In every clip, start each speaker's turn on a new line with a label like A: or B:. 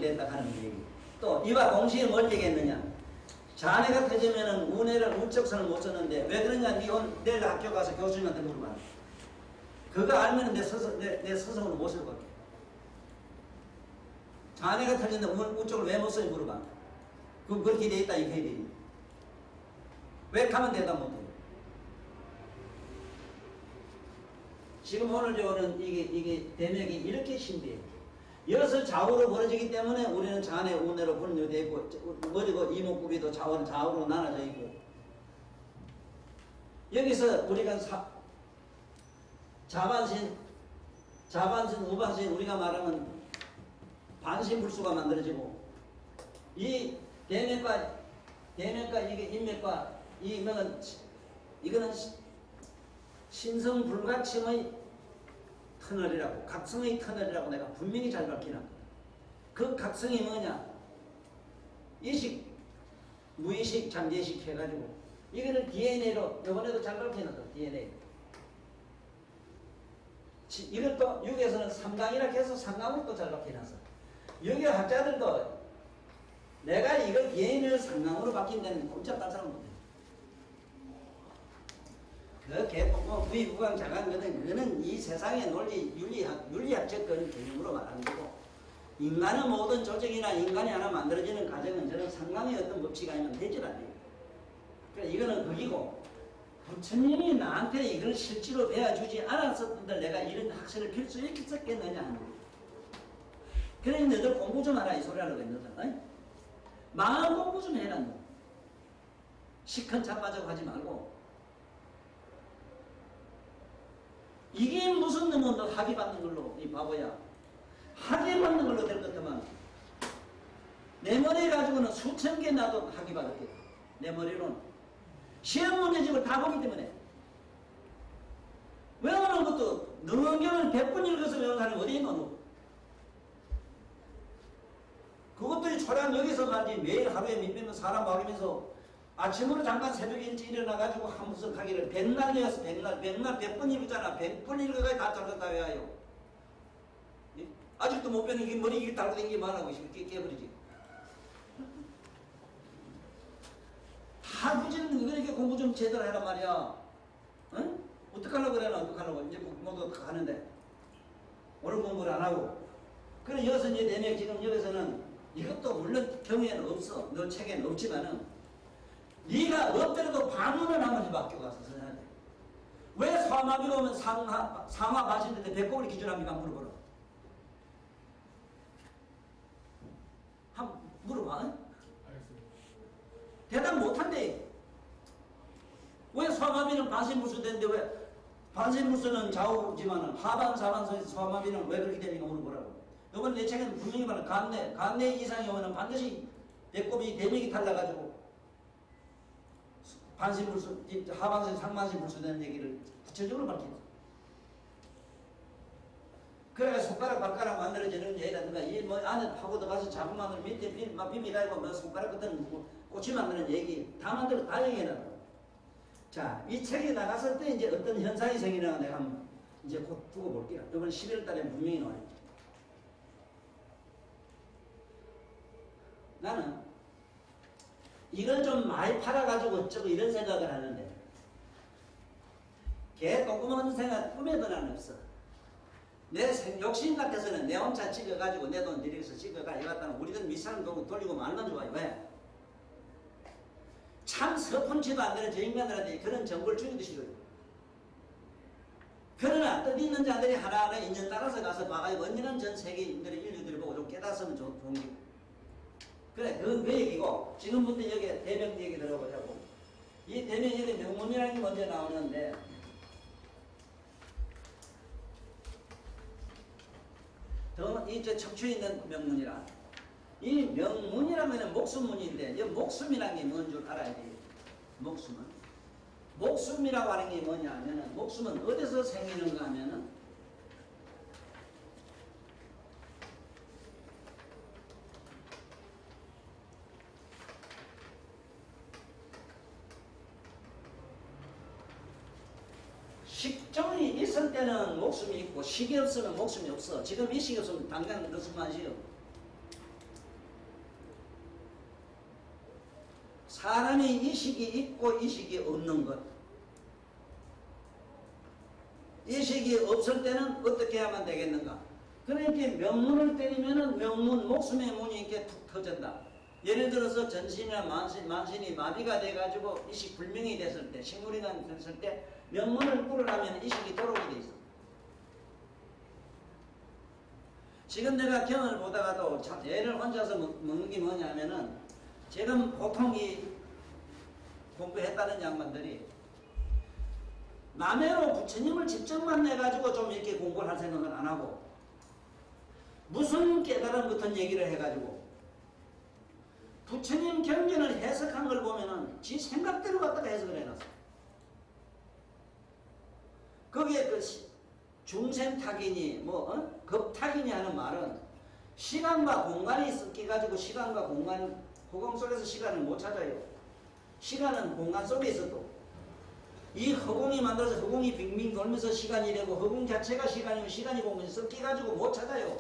A: 된다 하는 얘기. 또 이와 동시에 뭘 얘기했느냐. 자네가 터지면은 운해를 운적선을 못 썼는데 왜 그러냐. 내일 학교 가서 교수님한테 물어봐. 그거 알면 내 스승으로 못 쓸 거야. 자네가 터졌는데 운쪽을 왜 못 써요 물어봐. 그럼 그렇게 돼 있다 이 회리. 왜 가면 대답 못해. 지금 오늘 저는 이게 대맥이 이렇게 신비해요. 여기서 좌우로 벌어지기 때문에 우리는 잔의 운해로 분류되어 있고, 머리고 이목구비도 좌우로 나눠져 있고, 여기서 우리가 자반신, 우반신, 우리가 말하면 반신불수가 만들어지고, 이 대맥과 이게 인맥과 이거는 신성불각심의 터널이라고, 각성의 터널이라고 내가 분명히 잘 밝히는. 그 각성이 뭐냐? 의식, 무의식, 잠재의식 해가지고 이거를 DNA로, 이번에도 잘 밝히는 거, DNA. 이걸 또 육에서는 3강이라 해서 3강으로 또 잘 밝혀놨어. 여기 학자들도 내가 이걸 DNA를 3강으로 바뀐 데는 꼼짝 깔짝을 못해. 그 개똥, 부의부강 자강거든. 그거는 이 세상의 논리, 윤리학적 개념으로 말하는 거고, 인간의 모든 조직이나 인간이 하나 만들어지는 과정은 저는 상강의 어떤 법칙이 아니면 되질 않아요. 그러니까 이거는 거기고, 부처님이 나한테 이걸 실제로 배워주지 않았었던데 내가 이런 학설을 필 수 있었겠느냐 하는 거예요. 그래, 너희들 공부 좀 하라 이 소리 하려고 했거든. 마음 공부 좀 해라 너. 시큰 자빠져고 하지 말고. 이게 무슨 놈은 너 학위 받는 걸로, 이 바보야. 학위 받는 걸로 될 것 같으면 내 머리 가지고는 수천 개 나도 학위 받았겠다. 내 머리로는. 시험 문제집을 다 보기 때문에. 외우는 것도 능경을 100번 읽어서 외우는 사람이 어디 있노? 너? 그것들이 초량 여기서 말이지 매일 하루에 몇몇만 사람 막으면서 아침으로 잠깐 새벽에 일찍 일어나가지고 한 무슨 하기를 100날 외웠어. 100번 읽었잖아. 100번 읽어가지고 다 잘랐다 외워요. 예? 아직도 못 배는 게 머리 이게 달고 다니기 말하고 깨버리지. 다 부지는 그러니까 공부 좀 제대로 해란 말이야. 응? 어떡하려고 그래나 어떡하려고. 이제 모두 가는데 오늘 공부를 안 하고. 그래 여기서 이제 내내 지금 여기서는 이것도 물론 경우에는 없어. 너 책에는 없지만은 네가 없더라도 반문을 한번 해봐. 학교 가서 선생님한테. 왜 사마비가 오면 상하 마시는데 배꼽을 기준합니까? 물어보라. 한번 물어봐.
B: 알겠습니다.
A: 대답 못한대. 왜 사마비는 반신불수 되는데 왜 반신불수는 좌우지만은 하반 사반서에서 사마비는 왜 그렇게 되는가 물어보라고. 이번 내 책에는 분명히 말하는 간내 이상이 오면 반드시 배꼽이 대맥이 달라가지고 반신불수, 하반신, 상반신불수 되는 얘기를 구체적으로 밝혔어. 그래가 손가락, 발가락 만들어지는 얘기라든가, 이 뭐 안에 파고 들어가서 잡은 마늘 밑에 비밀하고 뭐 손가락 같은 꼬치 만드는 얘기 다 만들어 다 얘기해놔. 자, 이 책이 나갔을 때 이제 어떤 현상이 생기나 내가 한번 이제 곧 두고 볼게요. 이번 11월 달에 분명히 나와요. 나는 이걸 좀 많이 팔아가지고 어쩌고 이런 생각을 하는데 개 똥구멍 생각 꿈에도 난 없어. 내 욕심 같아서는 내 혼자 찍어가지고 내 돈 들여서 찍어가 해갔다는 우리들 밑사람 돈 돌리고 말만 좋아요. 왜? 참 서푼치도 안 되는 저 인간들한테 그런 정보를 주기도 싫어요. 그러나 뜻있는 자들이 하나하나 인연 따라서 가서 봐가지고 언니는 전 세계인들의 인류들을 보고 좀 깨닫으면 좋은 게. 그래, 그건 그 얘기고, 지금부터 여기 대명 얘기 들어보자고. 이 대명 얘기 명문이라는 게 먼저 나오는데, 이 척추에 있는 명문이라. 이 명문이라면 목숨문인데, 이 목숨이라는 게 뭔 줄 알아야 돼요. 목숨은. 목숨이라고 하는 게 뭐냐 하면은, 목숨은 어디서 생기는가 하면은, 식종이 있을 때는 목숨이 있고 식이 없으면 목숨이 없어. 지금 이 식이 없으면 당장 무슨 맛이요? 사람이 의식이 있고 의식이 없는 것. 의식이 없을 때는 어떻게 하면 되겠는가? 그러니까 명문을 때리면은 명문, 목숨의 문이 이렇게 툭 터진다. 예를 들어서 전신이나 만신이 마비가 돼가지고 의식 불명이 됐을 때, 식물인간 됐을 때 명문을 뚫으려면 의식이 들어오게 돼 있어. 지금 내가 경을 보다가도 애를 혼자서 먹는 게 뭐냐면은 지금 보통 이 공부했다는 양반들이 남해로 부처님을 직접 만나가지고 좀 이렇게 공부를 할 생각은 안 하고 무슨 깨달음 같은 얘기를 해가지고 부처님 경전을 해석한 걸 보면은 지 생각대로 갖다가 해석을 해놨어. 거기에 그 중생탁이니 급탁이니 하는 말은 시간과 공간이 섞여가지고 시간과 공간, 허공 속에서 시간을 못 찾아요. 시간은 공간 속에 있어도 이 허공이 만들어서 허공이 빙빙 돌면서 시간이 되고 허공 자체가 시간이고 시간이 공간이 섞여가지고 못 찾아요.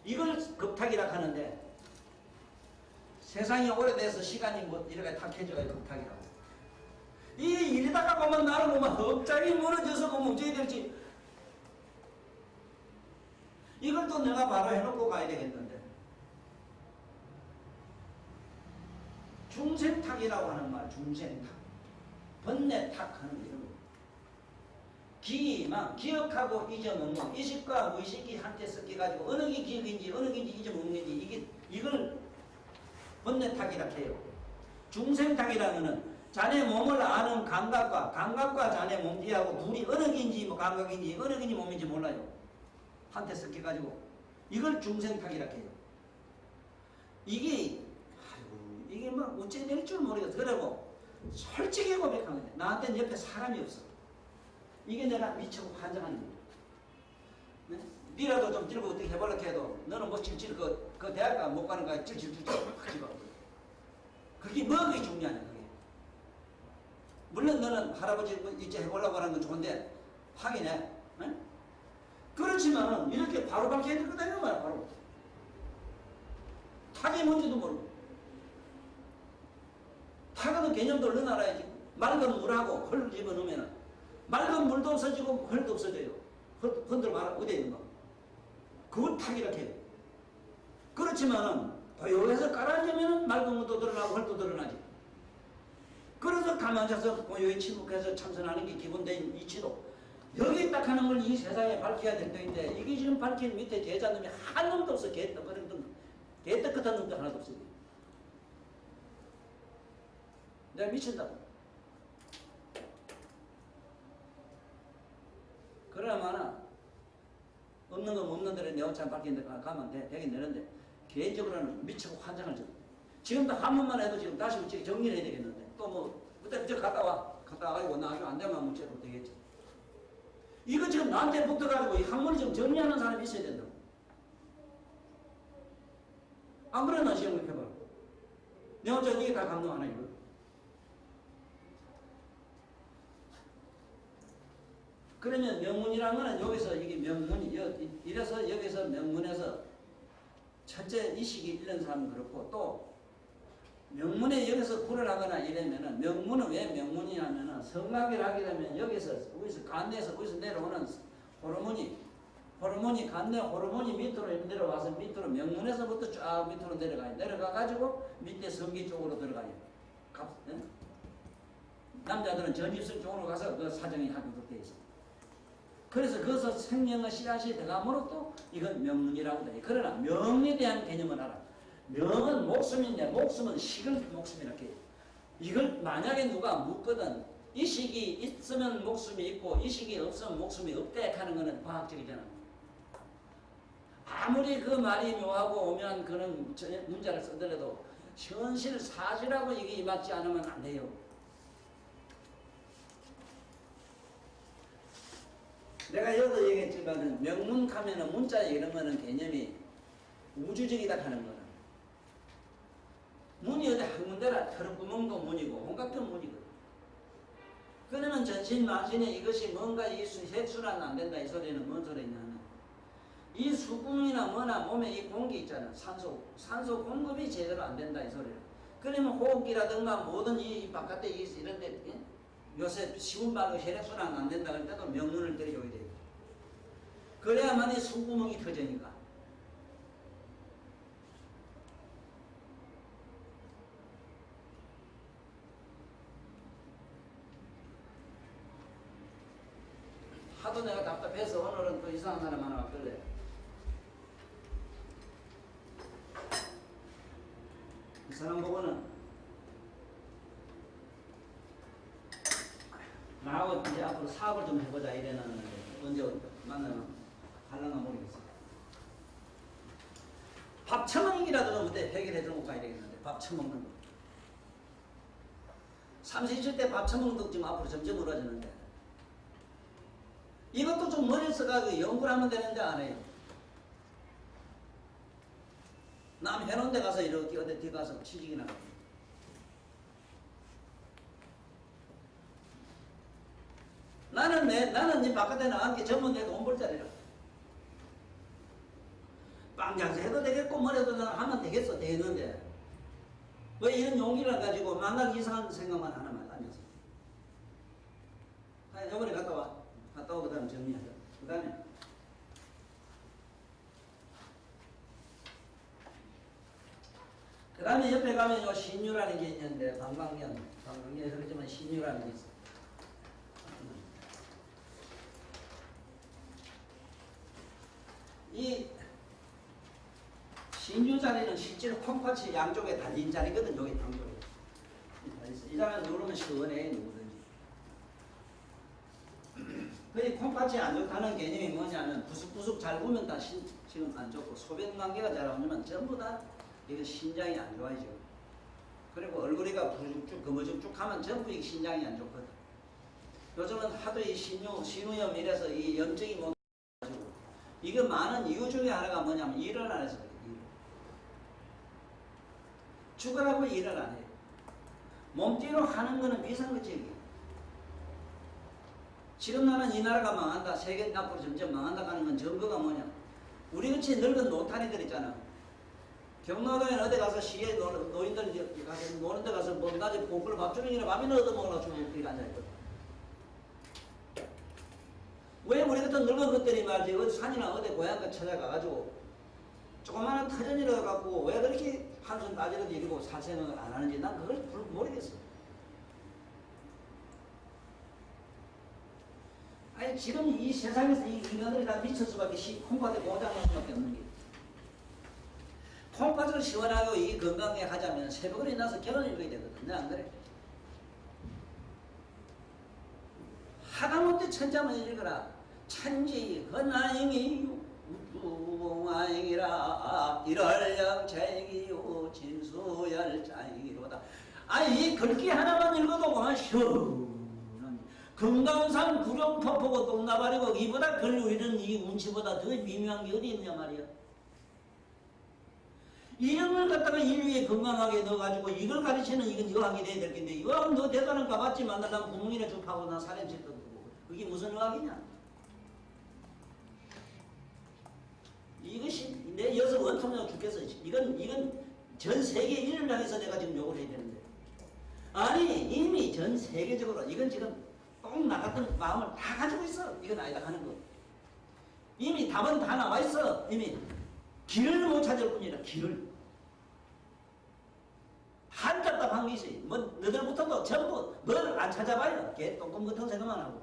A: 이걸 급탁이라 하는데 세상이 오래돼서 시간이 이렇게 탁해져가지고 급탁이라고. 이 이러다가 보면 나를 보면 갑자기 무너져서 보면 어떻게 될지 이걸 또 내가 바로 해놓고 가야 되겠는데 중생탁이라고 하는 말, 중생탁. 번뇌탁 하는 이름. 기만 기억하고 잊어먹는 의식과 무의식이 한테 섞여가지고 어느 게 기억인지 어느 게 잊어먹는 건지 이걸 번뇌탁이라 해요. 중생탁이라면은 자네 몸을 아는 감각과 자네 몸띠하고 둘이 어느 게인지 감각인지 어느 게인지 몸인지 몰라요. 한테 섞여가지고 이걸 중생탁이라 해요. 이게 어째 될 줄 모르겠어. 그러고 솔직히 고백한 건데 나한테는 옆에 사람이 없어. 이게 내가 미치고 환장하는 거야. 네? 니라도 좀 들고 어떻게 해보려고 해도 너는 뭐 찔찔 그 대학가 못 가는 거야. 찔찔 확 집어. 그게 뭐가 중요하냐 그게. 물론 너는 할아버지 이제 해보려고 하는 건 좋은데 하긴 해. 네? 그렇지만은 이렇게 바로 밝혀야 될 거다 이거 말이야. 바로 탁이 뭔지도 모르고 탁은 개념도 넣어놔야지. 맑은 물하고 헐 집어넣으면 맑은 물도 없어지고 헐도 없어져요. 흔들 말아 어디에 있는 거? 그거 탁이라 해요. 그렇지만은 고요해서 깔아주면 맑은 물도 드러나고 헐도 드러나지. 그래서 가만히 앉아서 고요히 침묵해서 참선하는 게 기본된 이치도 여기 딱 하는 걸 이 세상에 밝혀야 될 때인데 이게 지금 밝힌 밑에 제자놈이 한 놈도 없어. 개떡 같은 놈도 하나도 없어. 내가 미친다고. 그러나 없는 건 없는 대로 내 옷참 밝힌 데 가면 되긴 되는데 개인적으로는 미치고 환장을 줘. 지금도 한 번만 해도 지금 다시 정리를 해야 되겠는데 또 뭐 그때 갔다 와가지고 나중에 안 되면 문제로 되겠지. 이거 지금 나한테 붙어가지고 이 학문을 좀 정리하는 사람이 있어야 된다. 안 그러나 시험을 해봐. 내 혼자 이게 다 감동하나 이거. 그러면 명문이라는 거는 여기서 이게 명문이 이래서 여기서 명문에서 첫째 의식이 있는 사람은 그렇고 또 명문에 여기서 굴을 하거나 이러면은 명문은 왜 명문이냐면은 성악을 하게 되면 여기서 간내에서 어디서 내려오는 호르몬이 간내 호르몬이 밑으로 내려와서 밑으로 명문에서부터 쫙 밑으로 내려가가지고 밑에 성기 쪽으로 들어가요. 남자들은 전입선 쪽으로 가서 그 사정이 하도록 되어 있어. 그래서 거기서 생명의 씨앗이 들어감으로 또 이건 명문이라고 돼. 그러나 명에 대한 개념을 알아. 명은 목숨인데 목숨은 식을 목숨이라고 해요. 이걸 만약에 누가 묻거든 이식이 있으면 목숨이 있고 이식이 없으면 목숨이 없대 하는 거는 과학적이잖아. 아무리 그 말이 묘하고 오면 그런 문자를 쓰더라도 현실 사실하고 이게 맞지 않으면 안 돼요. 내가 여기서 얘기했지만 명문하면은 문자 이런 거는 개념이 우주적이다 하는 거는 문이 어디 한 군데라 털구멍도 문이고 온갖 건 문이거든. 그러면 전신 만신에 이것이 뭔가 이 획순환 안 된다 이 소리는 뭔 소리냐면 이 수궁이나 뭐나 몸에 이 공기 있잖아. 산소 공급이 제대로 안 된다 이 소리는 그러면 호흡기라든가 모든 이 바깥에 이런데 예? 요새 쉬운 말로 혈액순환 안 된다 할 때도 명문을 때려줘야 돼요. 그래야만 이 숨구멍이 터지니까. 하도 내가 답답해서 오늘은 또 이상한 사람 하나 왔길래 이 사람 보고는 나하고 이제 앞으로 사업을 좀 해보자 이래놨는데 언제 만나면 할랑가 모르겠어. 밥 처먹기라도 좀 그때 해결해 주고 가야 되겠는데 밥 처먹는 거. 30대 밥 처먹는 거 지금 앞으로 점점 어려지는데 이것도 좀 머리에 써가지고 연구를 하면 되는데 안 해요. 남 해놓은 데 가서 이렇게 어디 뒤 가서 취직이나 하고. 나는 이 바깥에 나간 게 전부 내 돈 벌 자리라. 빵 장사 해도 되겠고 뭐래도 하면 되겠어. 되겠는데 왜 이런 용기를 가지고 만날 이상한 생각만 하나만 앉아서. 이번에 갔다 와. 갔다 오고 그 다음에 정리하자. 그 다음에 옆에 가면 요 신유라는 게 있는데 방광경에 그러지만 신유라는 게 있어. 이 신유 자리는 실제로 콩팥이 양쪽에 달린 자리거든. 여기 양쪽에 이 자리는 누르면 시원해 누구든지. 그 콩팥이 안 좋다는 개념이 뭐냐면 부숙부숙 잘 보면 다 지금 안 좋고 소변관계가 잘 안 오면 전부 다 이거 신장이 안 좋아지죠. 그리고 얼굴이가 부죽죽 거머죽죽하면 전부 이 신장이 안 좋거든. 요즘은 하도 이 신우염 이래서 이 염증이 못 가지고 이거 많은 이유 중에 하나가 뭐냐면 일을 안 해서 그래. 죽으라고 일을 안 해요. 몸띠로 하는 거는 비상급제이에요. 지금 나는 이 나라가 망한다, 세계 앞으로 점점 망한다 하는 건 증거가 뭐냐? 우리같이 늙은 노탄이들 있잖아. 경로당에 어디 가서 시에 노인들 가서 노는 데 가서 뭐 낮에 콩불 밥 주는 게나 밥이나 얻어먹으려고 주고 앉아있거든. 왜 우리 같은 늙은 것들이 말이지 어디 산이나 어디 고향가 찾아가가지고 조그마한 터전이라 갖고 왜 그렇게 한숨 따지는 일이고 살 생각을 안 하는지 난 그걸 모르겠어. 아니 지금 이 세상에서 이 인간들이 다 미칠 수밖에 콩팥에 고장날 수밖에 없는 게 콩팥을 시원하고 이 건강하게 하자면 새벽을 일어나서 결혼을 이루어야 되거든. 안 그래? 하다못해 천자만 읽어라. 천지 헌나잉이 우주왕이라 일월령체기요 진수열자이로다. 아니 이 글귀 하나만 읽어도 그만 시원한 금강산 구룡토포고 똥나발이고 이보다 글 우리는 이 운치보다 더 미묘한 게 어디 있냐 말이야. 이런 걸 갖다가 인류에 건강하게 넣어가지고 이걸 가르치는 이건 의학이 돼야 될 텐데 의학은 너 대단한 가봤지만 난 구멍이나 줍하고 난 살인죄도 두고 그게 무슨 의학이냐. 이것이 내 여성 원통력 죽겠어. 이건 전 세계 인류를 향해서 내가 지금 욕을 해야 되는데 아니 이미 전 세계적으로 이건 지금 똥 나갔던 마음을 다 가지고 있어. 이건 아니다 하는 거. 이미 답은 다 나와 있어. 이미 길을 못 찾을 뿐이라 길을. 한답답한 게 있어요. 뭐 너들부터도 전부 너를 안 찾아봐요. 걔 똥꿈 같은 생각만 하고.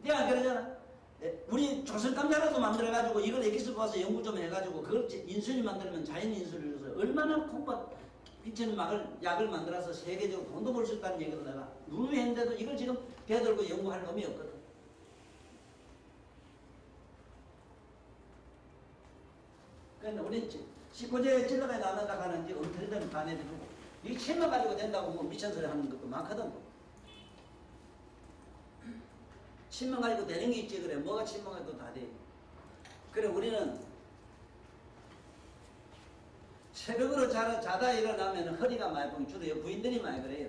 A: 내가 그러잖아. 우리 조선감자라도 만들어가지고 이걸 엑기스 뽑아서 연구 좀 해가지고 그걸 인슐린 만들면 자연 인슐린을 줘서 얼마나 콩팥 빛은 약을 만들어서 세계적으로 돈도 벌 수 있다는 얘기도 내가 누누이 했는데도 이걸 지금 대들고 연구할 놈이 없거든. 그러니까 우리 식구제 찔러가 나눠다 가는지 엉터리들 반해주고 이 책만 가지고 된다고 뭐 미친 소리 하는 것도 많거든. 침만 가지고 되는 게 있지. 그래 뭐가 침만 가지고 다 돼. 그래 우리는 새벽으로 자다 일어나면 허리가 많이 뻥 주로 부인들이 많이 그래요.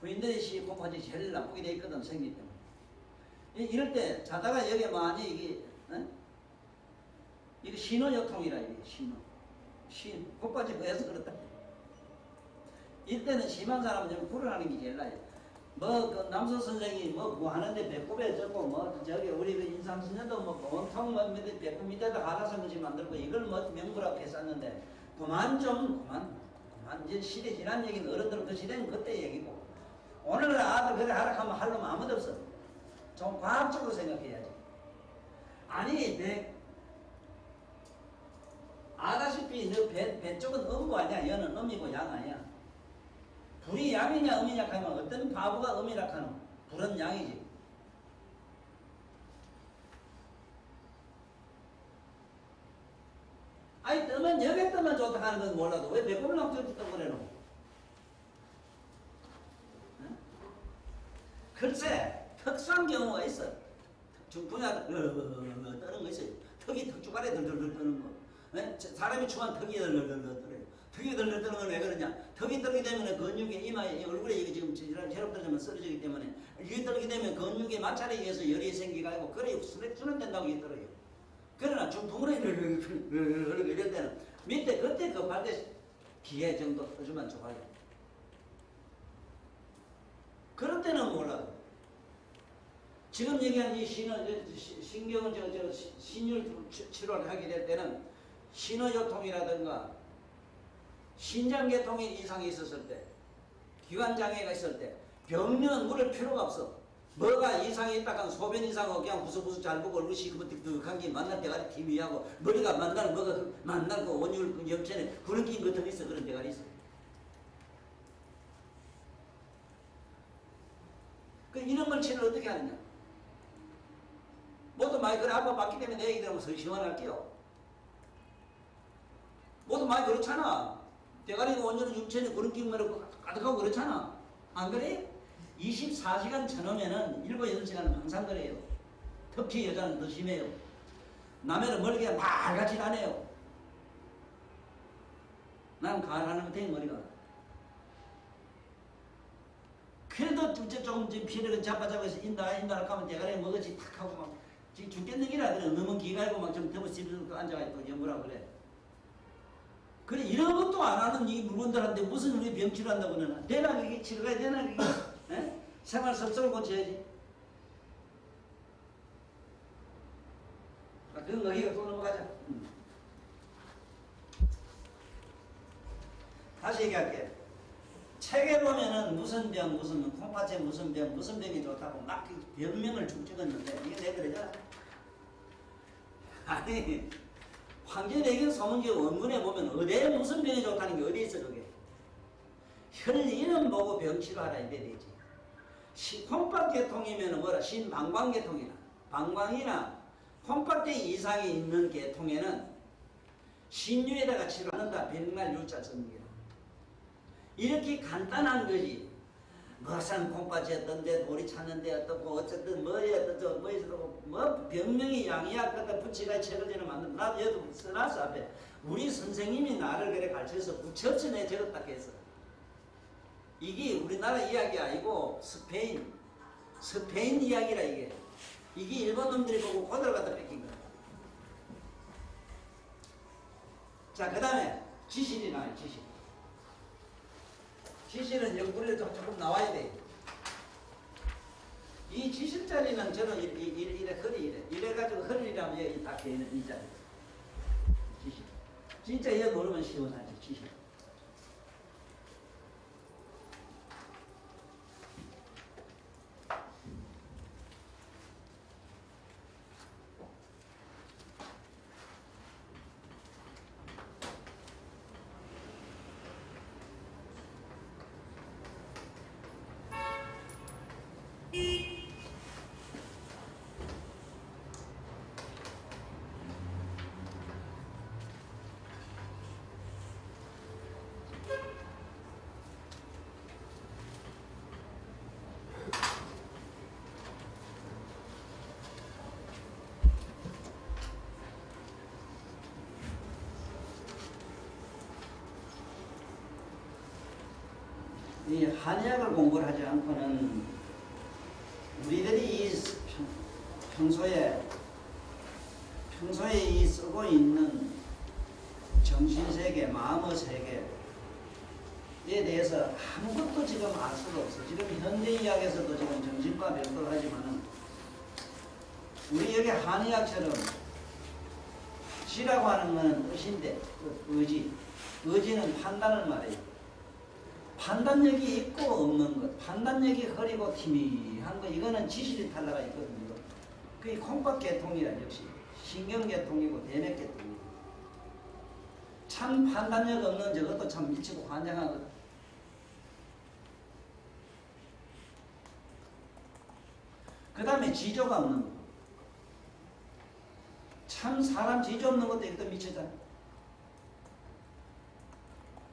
A: 부인들이 콩팥이 제일 나쁘게 돼 있거든. 생기 때문에. 이럴 때 자다가 여기 많이 이게 어? 이거 신호요통이라 이게 신호. 꽃받이 보여서 그렇다. 이때는 심한 사람은 좀 불안하는 게 제일 나요. 그 남서 선생이 뭐 하는데 배꼽에 적고 저기 우리 그 인삼선녀도 온통 배꼽 밑에다 가라서 그지 만들고 이걸 명부라고 했었는데 그만 이제 시대 지난 얘기는 어른들은 그 시대는 그때 얘기고 오늘 아들 그래 하라 하면 할 놈 아무도 없어. 좀 과학적으로 생각해야지. 아니 아다시피 너 배 쪽은 음부 아니야. 얘는 음이고 양 아니야. 불이 양이냐 음이냐 하면 어떤 바보가 음이라 하노? 불은 양이지. 아니 뜨면 여기 뜨면 좋다 하는 건 몰라도 왜 배꼽을 남쪽에 떠버려노? 응? 글쎄 특수한 경우가 있어. 중풍이가 떠는 거 있어요. 턱이 턱주발에 덜덜덜 떠는 거. 네? 사람이 추한 턱이 덜덜덜 떠요. 턱이 덜덜 떠는 건 왜 그러냐? 턱이 떨게 되면 근육이 이마에 얼굴에 이게 지금 체력 떨어지면 쓰러지기 때문에 이게 떨게 되면 근육의 마찰에 의해서 열이 생기가지고 그래 순환된다고 이게 떨어요. 그러나 중풍으로 이럴 때는 밑에 그때 급할 때 기회 정도 떠주면 좋아요. 그럴 때는 몰라도 지금 얘기한 이 신경을 신율 치료를 하게 될 때는 신호요통이라든가 신장계통에 이상이 있었을 때, 기관장애가 있을 때 병리는 물을 필요가 없어. 뭐가 이상이 있다 하면 소변 이상하고 그냥 부스부스 잘 보고 얼굴 시커멓게 게 만날 대가리 기미하고 머리가 만날 뭐가 만날 그 온율 그 염천에 그런 게 같은 게 있어. 그런 대가리 있어. 그 이런 걸 치료를 어떻게 하느냐? 모두 많이 그래 아빠 맞기 때문에 내 얘기 들으면 시원할게요. 모두 많이 그렇잖아. 대가리가 온전히 육체에 그런 기운으로 가득하고 그렇잖아. 안 그래? 24시간 쳐놓으면은 7, 8시간은 항상 그래요. 특히 여자는 더 심해요. 남해는 머리가 말같이 나네요. 난 가을하는 것 같아 머리가. 그래도 조금 피해를 잡아서 인다 하면 대가리에 먹었지 탁 하고 막 죽겠는 기라 그래. 너무 기가고 막 좀 더워 씹어서 앉아가지고 연구라 그래. 그래 이런 것도 안 하는 이 물건들한테 무슨 우리 병 치료한다고 그러나? 되나 이게 치료가 되나 이게? 생활 습성을 고쳐야지. 그건 너희가 또 넘어가자. 다시 얘기할게. 책에 보면은 무슨 병, 무슨 콩팥에 무슨 병이 좋다고 막 병명을 쭉 찍었는데 이게 내 그러잖아. 아니 황제대경 서문기 원문에 보면 어디에 무슨 병이 좋다는 게 어디 있어 그게. 혈리는 보고 병 치료하라 이래 되지. 콩팥계통이면 뭐라 신방광계통이나 방광이나 콩팥대 이상이 있는 계통에는 신유에다가 치료한다. 백날 유자 씁니다. 이렇게 간단한 거지. 무슨 콩팥이었던데 돌이 찼는데 어떻고 어쨌든 뭐였던 뭐 병명이 양이약하다 부치가 책을지는 만든 나도 여도 써놨어 앞에. 우리 선생님이 나를 그래 가르쳐서 붙여서 내 적었다 했어. 이게 우리나라 이야기 아니고 스페인 이야기라 이게. 이게 일본 놈들이 보고 그대로 갖다 뺏긴 거야. 자 그 다음에 지실이 나와요. 지실은 옆구리에 조금 나와야 돼. 이 지실자리는 저는 이래 허리 이래가지고 허리라면 여기 딱 되는 이 자리. 지실. 진짜 이거 모르면 시원하지 지실. 이 한의학을 공부를 하지 않고는 우리들이 이 평소에 이 쓰고 있는 정신세계 세계, 마음의 세계에 대해서 아무것도 지금 알 수가 없어. 지금 현대의학에서도 지금 정신과 별도를 하지만은 우리 여기 한의학처럼 시라고 하는 것은 의신데 의지. 의지는 판단을 말해요. 판단력이 있고 없는 것, 판단력이 흐리고 희미한 것, 이거는 지실이 탈라가 있거든요. 그게 콩팥계통이라 역시 신경계통이고 대맥계통이고 참 판단력 없는 저것도 참 미치고 환장하거든. 그 다음에 지조가 없는 거. 참 사람 지조 없는 것도 이것도 미치잖아.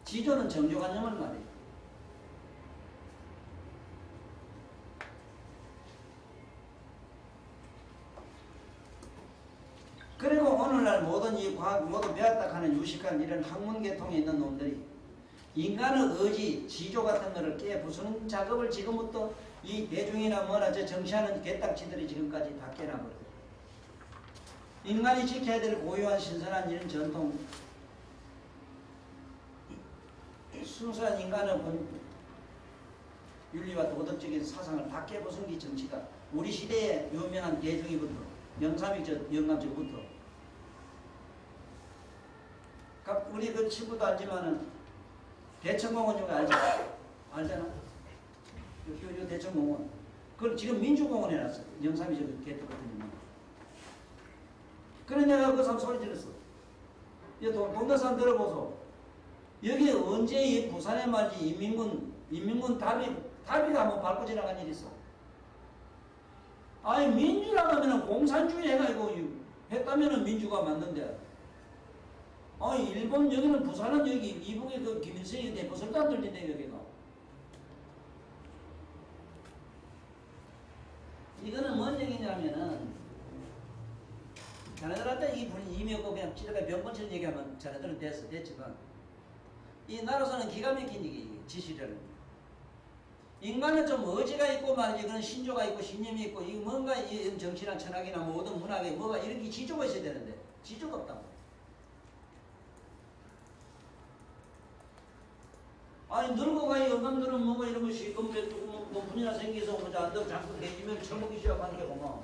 A: 지조는 정조관념을 말해요. 그리고 오늘날 모든 이 과학 모두 배웠다 하는 유식한 이런 학문계통에 있는 놈들이 인간의 의지, 지조 같은 거를 깨부수는 작업을 지금부터 이 대중이나 뭐나 저 정치하는 개딱지들이 지금까지 다 깨놔버려요. 인간이 지켜야 될 고유한 신선한 이런 전통, 순수한 인간의 윤리와 도덕적인 사상을 다 깨부순 게 정치다. 우리 시대의 유명한 대중이부터 영삼이 영감적부터 우리 그 친구도 알지만은 대청공원 여기 알잖아. 요 대청공원. 그걸 지금 민주공원에 놨어. 영삼이 저기 개떡 같은 거. 그래 내가 그 사람 소리 질렀어. 동네 사람 들어보소. 여기 언제 이 부산에 말지 인민군 다비가 한번 밟고 지나간 일이 있어. 아니 민주라고 하면은 공산주의 해가지고 했다면은 민주가 맞는데. 아니 일본 여기는 부산은 여기 이북에 그 김일성이 대포설도 안 들린대 여기가. 이거는 뭔 얘기냐면은 자네들한테 이 분이 이미 없고 그냥 지들가 병건처럼 얘기하면 자네들은 됐지만 이 나로서는 기가 막힌 얘기 지시를 인간은 좀 의지가 있고 말이지 그런 신조가 있고 신념이 있고 이 뭔가 이 정치나 철학이나 모든 문학에 뭐가 이렇게 지조가 있어야 되는데 지조가 없다고. 아니 늙어가 영감들은 뭐가 이런 것이 분이나 생겨서 오자 너 자꾸 대지면 처먹기 시작하는 게 고마.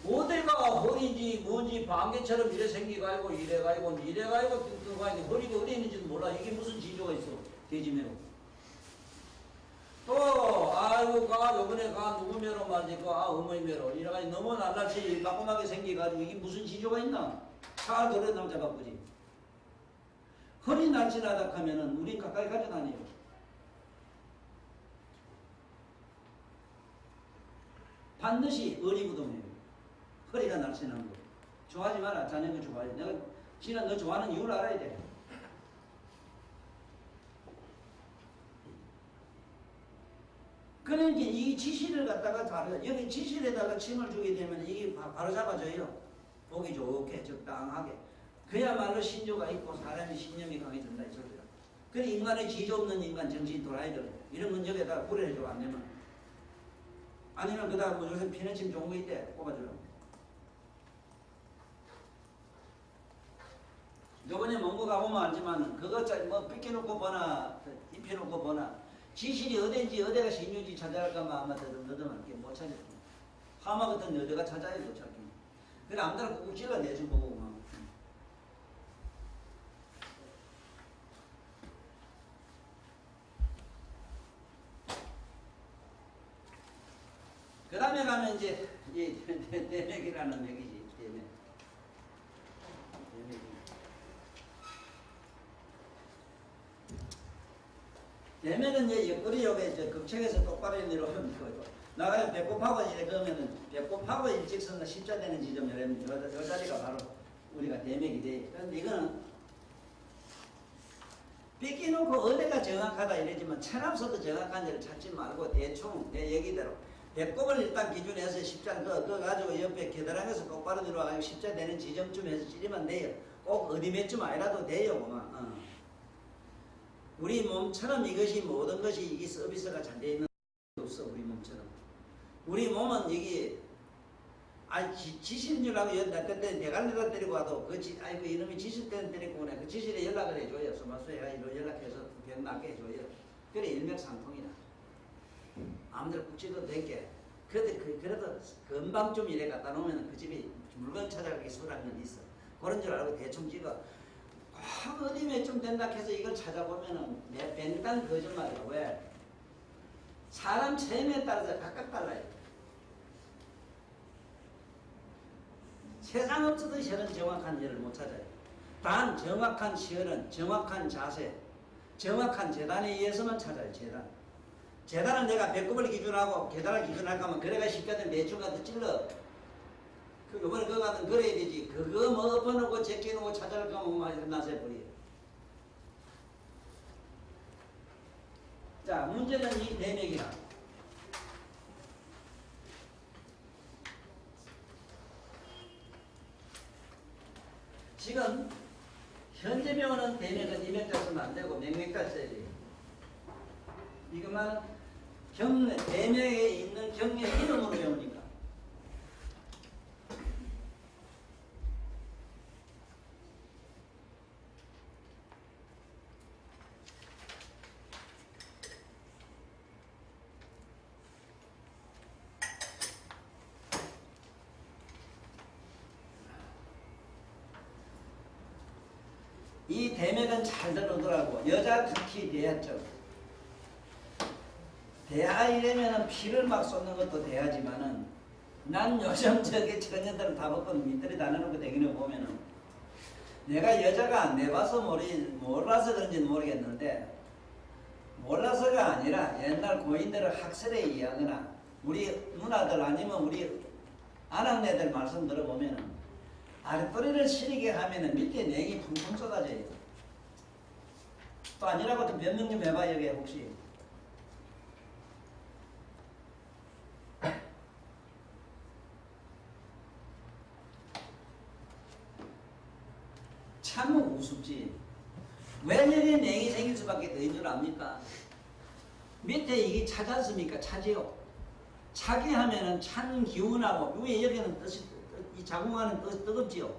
A: 어디가 허리인지 뭔지 방개처럼 이래 생기가지고 이래가지고 허리가 어디 있는지도 몰라. 이게 무슨 지조가 있어 대지매로. 또 아이고 가 요번에 가 누구 매로 말이지 어머니 매로 이래가지고 너무 낱낱이 까꾸하게 생겨가지고 이게 무슨 지조가 있나. 잘 그래도 잡아보지. 허리 날씬하다 하면은 우리 가까이 가져다녀요. 반드시 어리부동해요. 허리가 날씬한 거. 좋아하지 마라. 자네가 좋아해. 내가 지난 너 좋아하는 이유를 알아야 돼. 그러니까 이 지시를 갖다가 여기 지시에다가 침을 주게 되면 이게 바로 잡아져요. 보기 좋게 적당하게. 그야말로 신조가 있고 사람이 신념이 강해진다 이 소리야. 그래 인간의 지조 없는 인간 정신이 돌아야 돼. 이런 문제에다가 고려해줘 안 되면. 아니면 그다음 뭐 요새 피내침 좋은 거 있대 뽑아주라. 요번에 먼거 가보면 알지만 그거 뭐 뺏겨놓고 보나 입혀놓고 보나 지실이 어딘지 어디가 신유지 찾아갈까만 아마 더듬더듬할게 못 찾을게. 하마 같은 여자가 찾아야 못 찾게. 그래 아무데나 꾹꾹 찔러 내주고 막. 그 다음에 가면 이제 이 대맥이라는 맥이지. 대맥은 이제 옆구리 요게 이제 극책에서 똑바로 내려 하면 되거든. 나가요 배꼽하고 이제 그러면은 배꼽하고 일직선과 십자되는 지점 여러분 저 자리가 바로 우리가 대맥이 돼. 그런데 이거는 뺏기놓고 어디가 정확하다 이러지만 천암서도 정확한 데를 찾지 말고 대충 내 얘기대로 배꼽을 일단 기준해서 십자 그거 가지고 옆에 계단에서 똑바로 들어와가지고 십자 되는 지점쯤에서 찌르면 돼요. 꼭 어디 몇쯤 아니라도 돼요. 그만. 우리 몸처럼 이것이 모든 것이 이 서비스가 잘 되어 있는 게 없어. 우리 몸처럼. 우리 몸은 여기 아니 지시인 줄 알고 그때 대갈리다 데리고 와도 아이고 이놈이 지시 때는 데리고 오네. 그 지시에 연락을 해줘요. 소마수에가 이로 연락해서 병 낫게 해줘요. 그래 일맥상통이다. 아무데나 꾹지도 되게. 그래도 금방 좀 이래 갖다 놓으면 그 집이 물건 찾아가기 수월한 건 있어. 그런 줄 알고 대충 찍어. 어디에 좀 된다 해서 이걸 찾아보면은 맨날 거짓말이야. 왜? 사람 체험에 따라서 각각 달라요. 세상 없어도 시어는 정확한 예를 못 찾아요. 단 정확한 시어는 정확한 자세, 정확한 재단에 의해서만 찾아요. 재단은 내가 배꼽을 기준하고 계단을 기준할까 하면 그래가 쉽게든 매출 가서 찔러. 이번에 그거 같은 그래야 되지. 그거 뭐 엎어놓고 제끼놓고 찾아갈 거면 막 나서 해버려. 자, 문제는 이 대맥이라. 지금 현재 병원은 대맥은 이맥자 쓰면 안 되고 맥맥자 써야 돼요. 이것만 경례, 대맥에 있는 경례 이름으로 외우니까. 이 대맥은 잘 들어오더라고. 여자 특히 대하죠. 대하 이러면은 피를 막 쏟는 것도 대하지만은 난 요즘 저기 처녀들은 다 벗고 밑들이 다 내놓고 다니는 거 보면은 내가 여자가 안 내봐서 몰라서 그런지는 모르겠는데 몰라서가 아니라 옛날 고인들의 학설에 의하거나 우리 누나들 아니면 우리 아낙네들 말씀 들어보면은 아랫도리를 시리게 하면은 밑에 냉이 풍풍 쏟아져요. 또 아니라고 좀 변명 좀 해봐 여기 혹시. 참 우습지. 왜 여기 냉이 생길 수밖에 더인 줄 압니까? 밑에 이게 차지 않습니까? 차지요. 차게 하면은 찬 기운하고 위에 여기는 뜻이 이 자궁안은 뜨겁지요.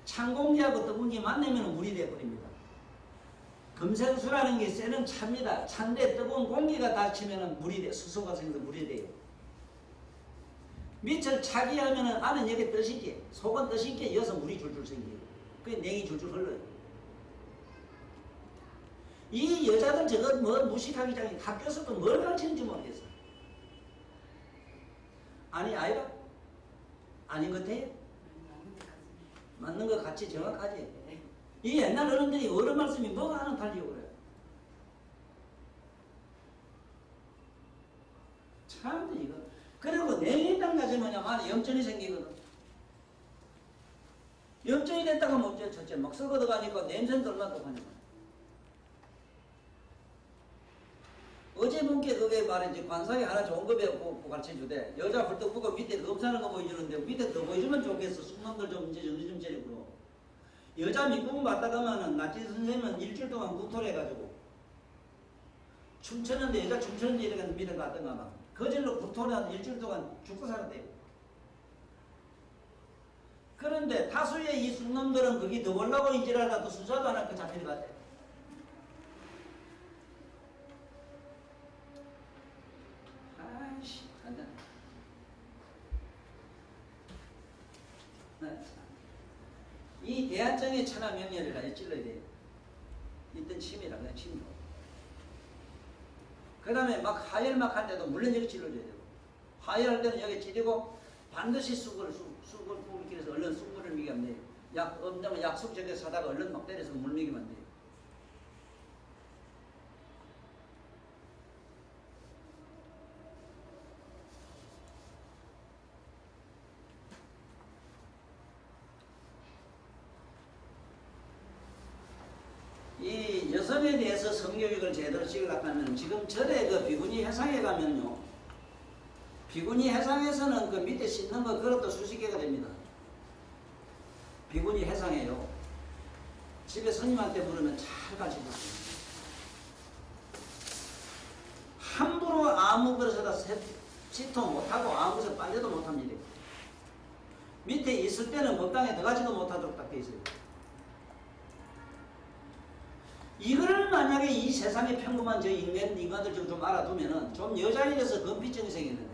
A: 찬 공기하고 뜨거운 게 만나면 물이 되어버립니다. 금생수라는 게 쇠는 찹니다. 찬데 뜨거운 공기가 닿치면 물이 돼. 수소가 생겨서 물이 돼요. 밑을 차게 하면은 안은 여기 뜨시지. 속은 뜨시게 이어서 물이 줄줄 생겨요. 그게 냉이 줄줄 흘러요. 이 여자들 저거 뭐 무식하기 전에 학교에서도 뭘 가르치는지 모르겠어. 아니 아이가? 아닌 것 같아요? 맞는 것 같이 정확하지? 이 옛날 어른들이 어른 말씀이 뭐가 하나 달리고 그래. 참 이거. 그리고 냉이땅 가지 뭐냐면 안에 염전이 생기거든. 염전이 됐다가 뭐 어째 첫째 막 썩어들어가니까 냄새는 얼마나 독하니까. 어제 분께 그게 말이지 관상에 하나 좋은 거 배우고 가르쳐주대. 여자 hul떡 보고 밑에 검사하는 거 보여주는데 밑에 더 보여주면 좋겠어. 숙놈들 좀 이제 정신 좀 차리고. 여자 밑부분 봤다 가면은 나치 선생님은 일주일 동안 구토를 해가지고 춤추는데 여자 춤추는데 이렇게 밑에 갔던가 막 거질로 구토를 한 일주일 동안 죽고 살았대요. 그런데 다수의 이 숙놈들은 거기 더 올라고 이지라도 수사도 안 하고 잡히는 것 같아요. 아이씨, 간다. 이 대한정의 천하 명렬이라 찔러야 돼요. 이땐 침이라 그냥 침으로. 그 다음에 막 하혈막 할 때도 물론 여기 찔러줘야 되고 하혈할 때는 여기 찌르고 반드시 쑥을 뿜기 해서 얼른 쑥물을 미기면 돼요. 없냐면 약속 저기 사다가 얼른 막 때려서 물 미기면 돼요. 이 여성에 대해서 성교육을 제대로 시키려고 하면 지금 절에 그 비구니 해상에 가면요. 비구니 해상에서는 그 밑에 씻는 거 그것도 수십 개가 됩니다. 비구니 해상에요. 집에 스님한테 물으면 잘 가르쳐줬습니다. 함부로 아무 그릇에다 시토 못하고 아무 것에 빨려도 못합니다. 밑에 있을 때는 법당에 들어가지도 못하도록 딱 돼 있어요. 이걸 만약에 이 세상의 평범한 저 인간들 좀 알아두면은 좀 여자에 대해서 건피증이 생기는데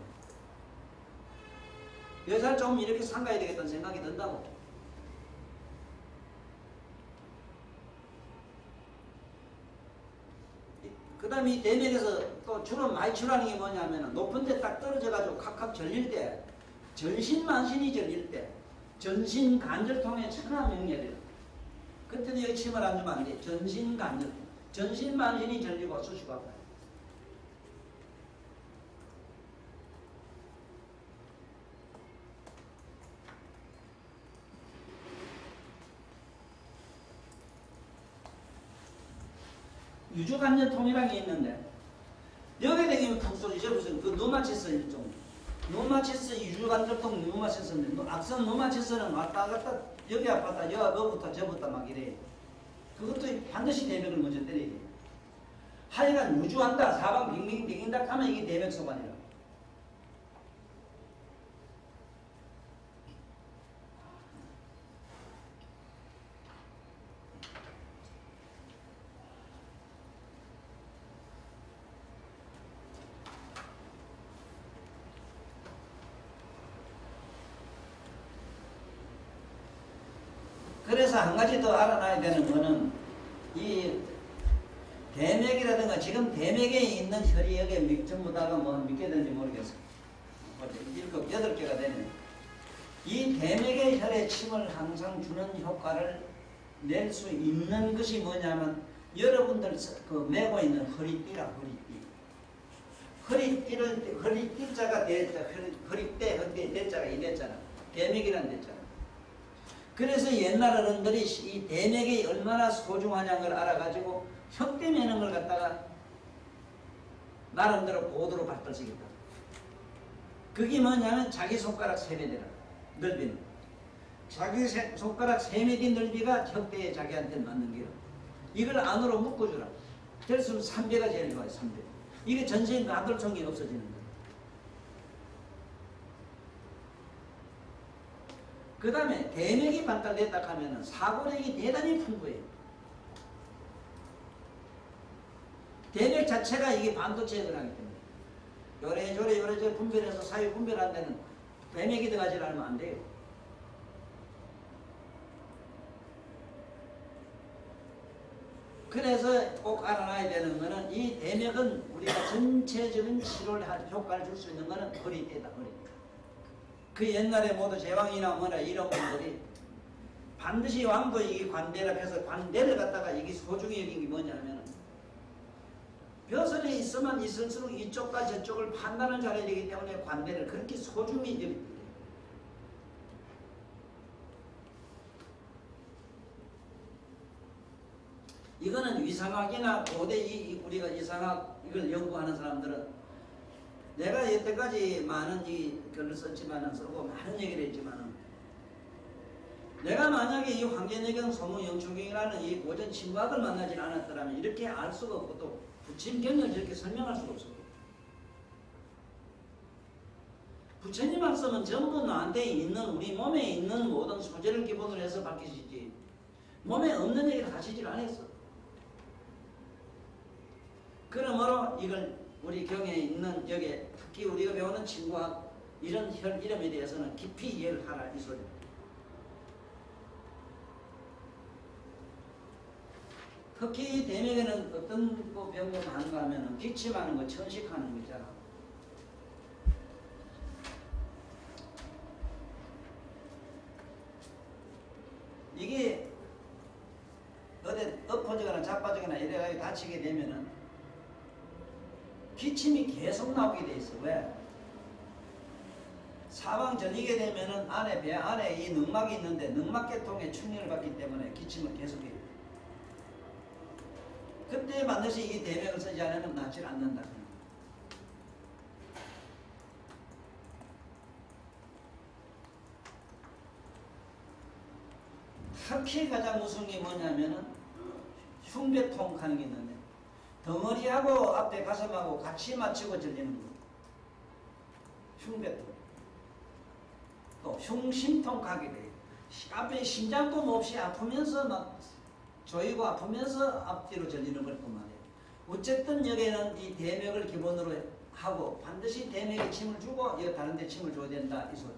A: 여자를 좀 이렇게 삼가야 되겠다는 생각이 든다고. 그 다음에 이 대맥에서 또 주로 많이 치료하는 게 뭐냐면 높은 데 딱 떨어져가지고 칵칵 절릴 때, 전신만신이 절릴 때, 전신관절통에 천하명렬이에요. 그때도 여기 침을 안 주면 안 돼. 전신관절, 전신만신이 절리고 수시고 아파요. 유주관절통이라는 게 있는데 여기에 대기면 푹 쏘지. 무슨 그 누마치스 일종 누마치스 유주관절통 누마치스인데 악성 누마치스는 왔다 갔다 여기 아팠다 여기 너부터 저부터 막 이래. 그것도 반드시 대맥을 먼저 때려야 돼. 하여간 유주한다 사방 빙빙빙다 하면 이게 대맥 소관이라. 그래서 한 가지 더 알아놔야 되는 거는 이 대맥이라든가 지금 대맥에 있는 혈이 여기에 전부 다가 뭐 몇 개 되는지 모르겠어. 7, 8개가 되네. 이 대맥의 혈에 침을 항상 주는 효과를 낼 수 있는 것이 뭐냐면 여러분들 그 메고 있는 허리띠라 허리띠자가 허리띠 대자가 이 대자나 대맥이라는 대자나. 그래서 옛날 어른들이 이 대맥이 얼마나 소중하냐는 걸 알아가지고 혁대 매는 걸 갖다가 나름대로 고도로 발달시켰다. 그게 뭐냐면 자기 손가락 3배대라. 넓이는. 자기 손가락 3배 넓이가 혁대에 자기한테 맞는 게요. 이걸 안으로 묶어주라. 될수록 3배가 제일 좋아요. 3배. 이게 전신 관절통이 없어지는 거예요. 그 다음에 대맥이 발달됐다 하면 사고력이 대단히 풍부해요. 대맥 자체가 이게 반도체에 들어가기 때문에 요래저래 분별해서 사유 분별하는 데는 대맥이 들어가지 않으면 안 돼요. 그래서 꼭 알아놔야 되는 거는 이 대맥은 우리가 전체적인 치료를 할 효과를 줄 수 있는 거는 허리띠다. 허리띠. 그 옛날에 모두 제왕이나 뭐나 이런 분들이 반드시 왕도 이게 관대라 해서 관대를 갖다가 이게 소중히 여긴 게 뭐냐면 벼슬이 있으면 있을수록 이쪽과 저쪽을 판단을 잘해야 되기 때문에 관대를 그렇게 소중히 여깁니다. 이거는 위상학이나 고대 우리가 이상학 이걸 연구하는 사람들은 내가 여태까지 많은 이 글을 썼지만은 쓰고 많은 얘기를 했지만은 내가 만약에 이 황제내경 소무영초경이라는 이 고전 친구학을 만나지 않았더라면 이렇게 알 수가 없고 또 부침경을 이렇게 설명할 수가 없어요. 부처님 말씀은 전부 나한테 있는 우리 몸에 있는 모든 소재를 기본으로 해서 밝히시지 몸에 없는 얘기를 하시질 않았어. 그러므로 이걸 우리 경에 있는 여기에 특히 우리가 배우는 친구학 이런 혈 이름에 대해서는 깊이 이해를 하라 이 소리입니다. 특히 대맥에는 어떤 병을 하는가 하면 기침하는 거, 천식하는 거 있잖아. 이게 어디 엎어지거나 자빠지거나 이래가지고 다치게 되면은 기침이 계속 나오게 돼 있어. 왜? 사방 전이게 되면은 안에 배 안에 이 늑막이 있는데 늑막계통에 충격을 받기 때문에 기침을 계속해요. 그때 반드시 이 대맥을 쓰지 않으면 낫지 않는다. 특히 가장 무서운 게 뭐냐면은 흉배통 하는 게 있는데 덩어리하고 앞에 가슴하고 같이 맞추고 절리는 거. 흉배통. 또 흉심통하게 돼요. 앞에 심장도 몹시 아프면서 막 조이고 아프면서 앞뒤로 절리는 걸 뿐만 아니에요. 어쨌든 여기에는 이 대맥을 기본으로 하고 반드시 대맥에 침을 주고 여기 다른 데 침을 줘야 된다 이 소리.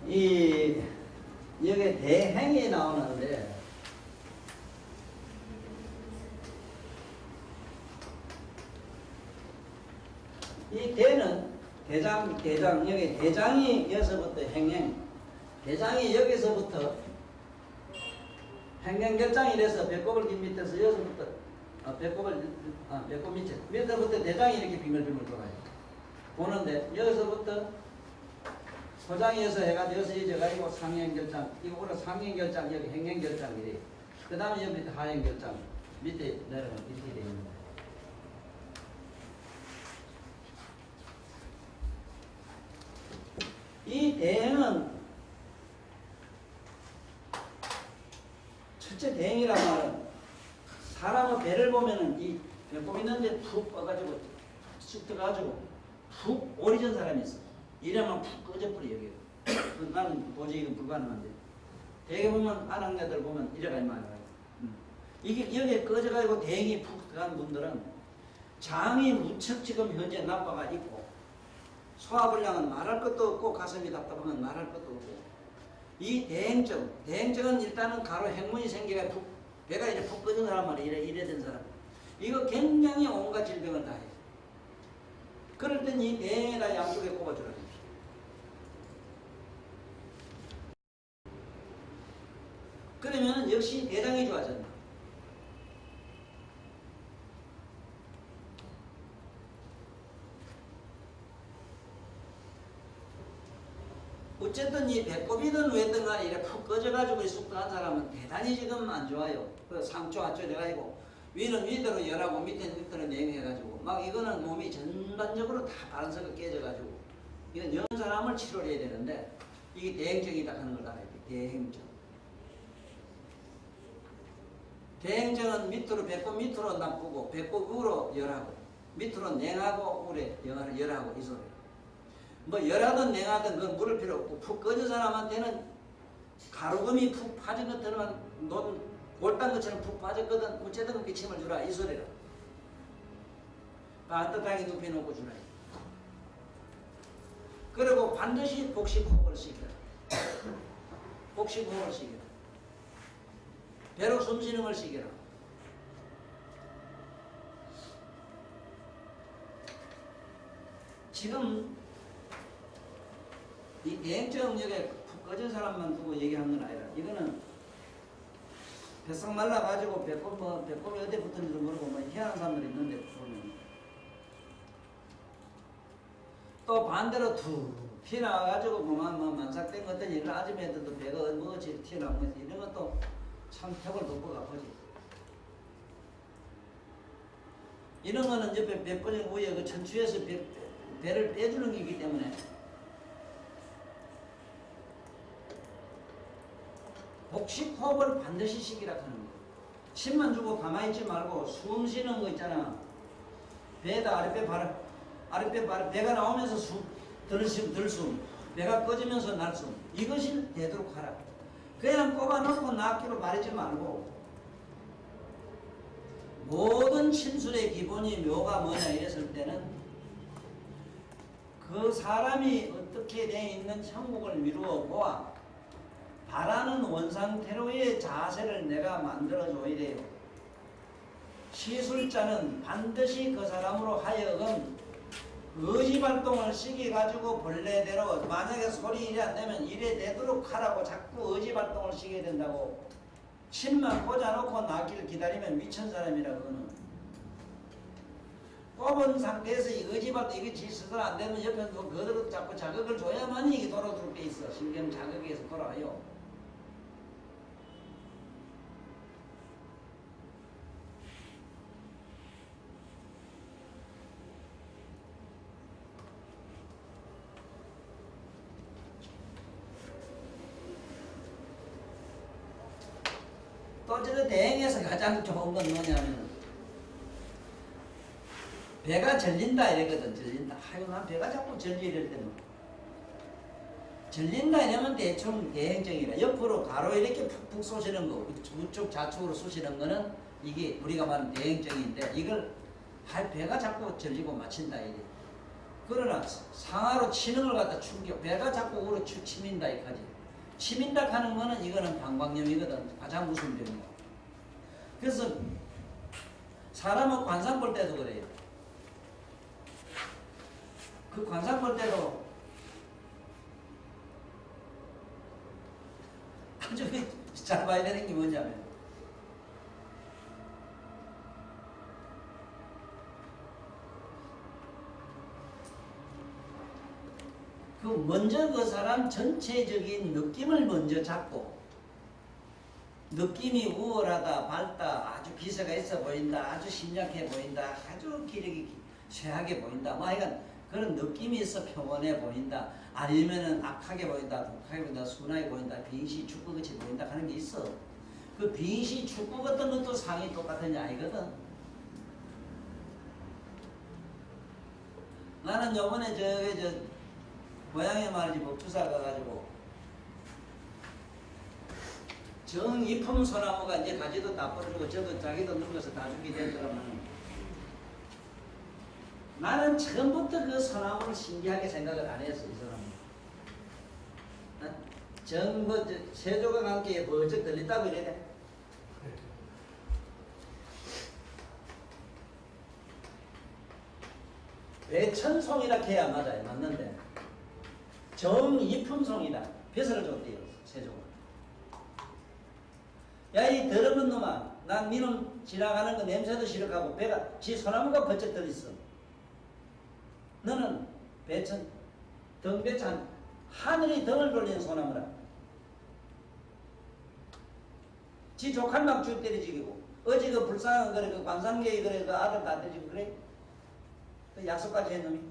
A: 이 여기 대행이 나오는데 이 대는 대장 여기 대장이 여기서부터 행행 대장이 여기서부터 행행결장이 돼서 배꼽을 긴 밑에서 여기서부터 배꼽 밑에부터 대장이 이렇게 빙글빙글 돌아요. 보는데 여기서부터 소장에서 해가지고 여기서 이제가지고 상행결장 이거 오늘 상행결장 여기 행행결장이래. 그 다음에 여기 밑에 하행결장 밑에 내려가면 이렇게 되어 있는 거예요. 이 대행은 첫째 대행이란 말은 사람의 배를 보면은 이 배꼽 있는데 푹 꺼가지고 쑥 들어가지고 푹 오리전 사람이 있어. 이러면 푹 꺼져버려 여기. 나는 도저히 이건 불가능한데. 대개 보면 아낙네들 보면 이래가 말이야. 이게 여기에 꺼져가지고 대행이 푹 들어간 분들은 장이 무척 지금 현재 나빠가 있고 소화불량은 말할 것도 없고 가슴이 답답하면 말할 것도 없고 이 대행증은 일단은 가로 행문이 생기가 푹 배가 이제 푹 꺼진 사람 말이야. 이래 된 사람. 이거 굉장히 온갖 질병을 다 해. 그럴 땐 이 대행에다 양쪽에 꼽아주라. 그러면 역시 대장이 좋아졌나. 어쨌든 이 배꼽이든 왜든 간에 이렇게 푹 꺼져가지고 쑥 들어간 사람은 대단히 지금 안 좋아요. 그 상초 안쪽 돼가지고 위는 위대로 열하고 밑에는 밑으로 냉해가지고 막 이거는 몸이 전반적으로 다 바란서가 깨져가지고 이건 연 사람을 치료를 해야 되는데 이게 대행증이다 하는 걸 알아야 돼. 대행증. 대행증은 밑으로 배꼽 밑으로 나쁘고 배꼽 위로 열하고 밑으로 냉하고 위에 열하고 이 소리. 뭐 열하든 냉하든 그건 물을 필요 없고 푹 꺼진 사람한테는 가루금이 푹 빠진 것들은 논 골단 것처럼 푹 빠졌거든. 어쨌든 그렇게 침을 주라 이 소리라. 반듯하게 눕혀놓고 주라. 그리고 반드시 복식호흡을 시켜라. 복식호흡을 시켜라. 배로 숨쉬는 걸 시켜라. 지금 이 대행증역에 푹 꺼진 사람만 두고 얘기하는 건 아니라 이거는 뱃속 말라가지고 배꼽이 어디 붙은지도 모르고 뭐 희한한 사람들이 있는데 보면 또 반대로 툭 튀어나와가지고 뭐 만삭된 것들 이런 아줌마들도 배가 뭐지 튀어나온 거지 이런 것도 참 턱을 돋고 아프지. 이런 거는 옆에 배꺼진 위에 그 천추에서 배를 빼주는 게이기 때문에 복식호흡을 반드시 시키라 하는 거예요. 침만 주고 가만히 있지 말고 숨 쉬는 거 있잖아. 배에다 아랫배 배가 나오면서 들숨, 배가 꺼지면서 날숨. 이것이 되도록 하라. 그냥 꼽아놓고 낫기로 말하지 말고 모든 침술의 기본이 묘가 뭐냐 이랬을 때는 그 사람이 어떻게 되어 있는 천국을 이루어 보아 바라는 원상태로의 자세를 내가 만들어줘야 돼요. 시술자는 반드시 그 사람으로 하여금 의지발동을 시켜가지고 본래대로 만약에 소리 이래 안되면 이래 되도록 하라고 자꾸 의지발동을 시켜야 된다고. 침만 꽂아놓고 나기를 기다리면 미친 사람이라. 그거는 꼽은 상태에서 이 의지발동 이게 지 스스로 안되면 옆에서 그대로 자꾸 자극을 줘야만 이게 돌아들 게 있어. 신경 자극에서 돌아와요. 또 저 대행에서 가장 좋은 건 뭐냐면 배가 절린다 이랬거든. 절린다. 아유 난 배가 자꾸 절리 이럴 때는 절린다 이러면 대충 대행증이라. 옆으로 가로 이렇게 푹푹 쏘시는 거 우측 좌측으로 쏘시는 거는 이게 우리가 말하는 대행증인데 이걸 배가 자꾸 절리고 맞힌다 이게. 그러나 상하로 치는 걸 갖다 충격 배가 자꾸 우로 치민다 이까지. 치민다 하는 거는 이거는 방광염이거든. 가장 무서운 병이야. 그래서 사람은 관상 볼 때도 그래요. 그 관상 볼 때도 아주 잘 봐야 되는 게 뭐냐면 그 먼저 그 사람 전체적인 느낌을 먼저 잡고 느낌이 우월하다, 밝다, 아주 기세가 있어 보인다, 아주 심약해 보인다, 아주 기력이 쇠하게 보인다, 뭐 하여간 그런 느낌이 있어 평온해 보인다, 아니면은 악하게 보인다, 독하게 보인다, 순하게 보인다, 빙시 축구같이 보인다 하는 게 있어. 그 빙시 축구 같은 것도 상이 똑같은 게 아니거든. 나는 요번에 고향에 말이지 법주사 가가지고 정이품 소나무가 이제 가지도 다 뻗어주고 저도 자기도 늙어서 다 죽게 된 사람은 나는 처음부터 그 소나무를 신기하게 생각을 안 했어. 이 사람은 세조가 함께 벌쩍 들린다고 이래야 배천송이라 해야 맞아요. 맞는데 정이품송이다. 벼슬을 줬대요. 세조가. 야 이 더러운 놈아, 난 니놈 지나가는 거 냄새도 싫어하고 배가 지 소나무가 번쩍 들있어. 너는 등배찬 하늘이 등을 돌리는 소나무라. 지 조카 막 줄 때려지고 어제 그 불쌍한 그래 그 관상계에 그래 그 아들 다 때리고 그래. 그 약속까지 한 놈이.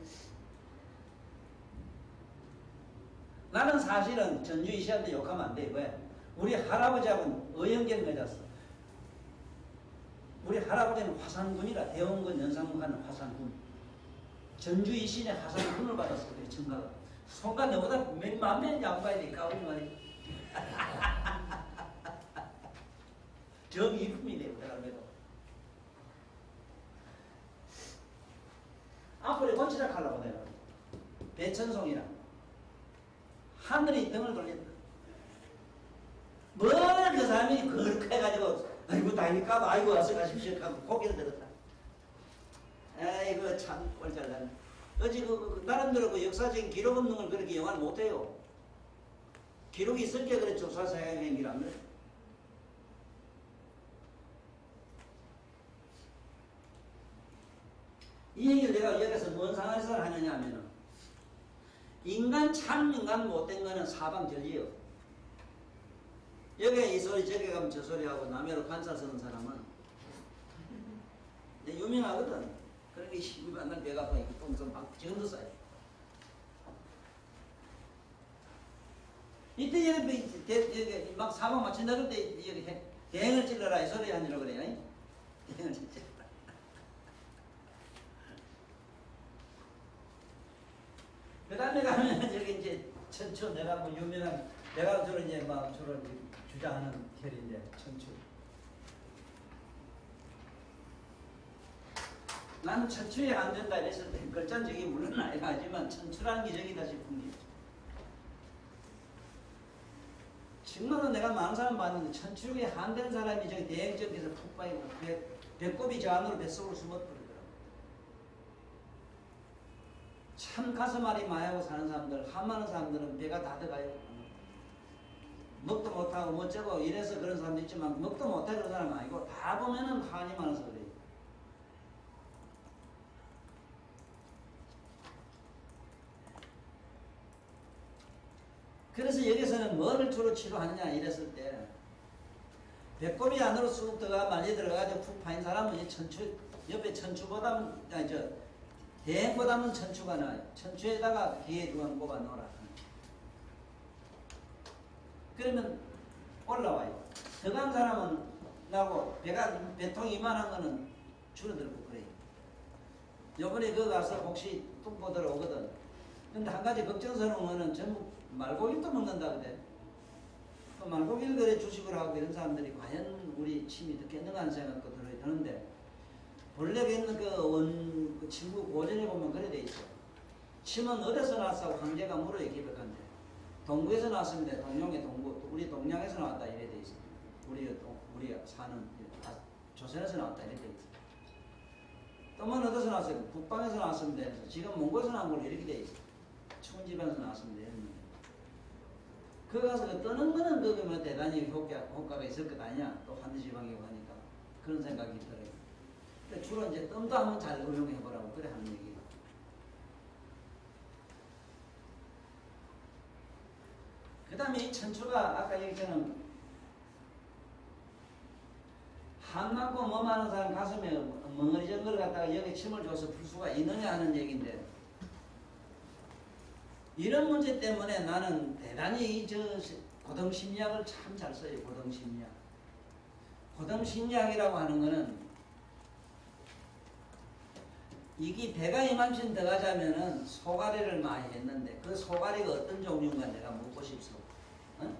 A: 나는 사실은 전주이 씨한테 욕하면 안 돼. 왜? 우리 할아버지하고는 어연결 맺었어. 우리 할아버지는 화산군이라 대원군 연산군 가는 화산군. 전주이 씨는 화산군을 받았어. 그래 청가가. 손가 너보다 몇만 명 양반이 까우리 말이. 정이품이네. 내가 알면도. 앞으로 건치라 하려고 내가. 배천송이라. 하늘이 등을 돌린다. 뭘 그 사람이 그렇게 해가지고 아이고 다니까 아이고 와서 가십시오 하고 고개를 들었다. 아이고 참 꼴잘나네. 어제 나름대로 그 역사적인 기록 없는 걸 그렇게 영화를 못해요. 기록이 있을 게 그래 조사사행인 길 안 그래. 이 얘기를 내가 여기서 뭔 상황에서 하느냐 하면은 인간 참 인간 못된 거는 사방절리요. 여기에 이 소리 저기 가면 저 소리하고 남해로 관사 쓰는 사람은 유명하거든. 그러니까 이 만날 배가 아파 이렇게 똥성 막 지금도 싸요. 이때 여기 막 사방 맞춘다 그럴 때 여기 대행을 찔러라 이 소리 하느라고 그래요. 대행을 찔러라. 그 다음에 가면 여기 이제 천추 내가 뭐 유명한 내가 주로 이제 막 주로 주장하는 결인데 천추. 나는 천추에 안 된다 이랬을 때 글자는 저기 물론 아니지만 천추라는 게 저기다 싶은 게 정말로 내가 많은 사람 봤는데 천추에 안 된 사람이 저기 대행적에서 푹 빠지고 배꼽이 저 안으로 뱃속으로 숨어버리더라고요. 참 가슴앓이 많이 하고 사는 사람들, 한 많은 사람들은 배가 다 들어가요. 먹도 못하고 뭐쩌고 이래서 그런 사람도 있지만 먹도 못하고 그런 사람은 아니고 다 보면은 한이 많아서 그래요. 그래서 여기서는 뭐를 주로 치료하느냐 이랬을 때 배꼽이 안으로 쑥 들어가 많이 들어가지고 푹 파인 사람은 천추 옆에 천추보다는 대행보다는 천추가 나아요. 천추에다가 귀에 두건 꼽아 놓으라. 그러면 올라와요. 들어간 사람은 나고 배통이 이만한 거는 줄어들고 그래요. 요번에 그 가서 혹시 뚝 보더러 오거든. 근데 한 가지 걱정스러운 거는 전부 말고기도 먹는다 그래. 또 말고기를 그래 주식을 하고 이런 사람들이 과연 우리 침이 듣겠는가 하는 생각도 드는데 본래 있는 그 친구 고전에 보면 그래 돼 있어. 침은 어디서 나왔다고 황제가 물어요. 기백한데 동구에서 나왔습니다. 동룡의 동구 우리 동양에서 나왔다 이래 돼 있어. 우리 사는 조선에서 나왔다 이래 돼 있어. 뜸은 어디서 나왔어요? 북방에서 나왔습니다. 지금 몽골에서 나온 걸로 이렇게 돼 있어. 추운 집에서 나왔습니다. 그 가서 그 뜨는 거는 그게 뭐 대단히 효과가 있을 것 아니냐. 또 환지방이고 하니까 그런 생각이 들어요. 근데 주로 이제 뜸도 한번 잘 응용해보라고 그래 하는 얘기예요. 그 다음에 이 천추가 아까 얘기처럼 한 많고 뭐 많은 사람 가슴에 멍어리 정글 갖다가 여기 침을 줘서 풀 수가 있느냐 하는 얘기인데 이런 문제 때문에 나는 대단히 고등심리학을 참 잘 써요. 고등심리학. 고등심리학이라고 하는 거는 이게 배가 이만큼 들어가자면은 소가리를 많이 했는데 그 소가리가 어떤 종류인가 내가 묻고 싶소. 어?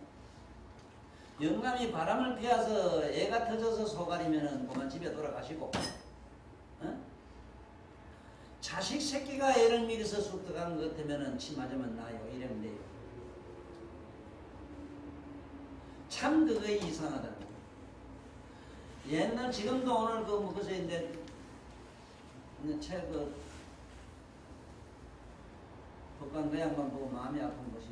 A: 영감이 바람을 피워서 애가 터져서 소가리면은 그만 집에 돌아가시고 어? 자식 새끼가 애를 미리서 쑥 들어간 것 같으면은 침 맞으면 나요. 이러면 돼요. 참 그게 이상하다. 옛날 지금도 오늘 그것에 있는데 책 법관 그 양반 보고 마음이 아픈 것이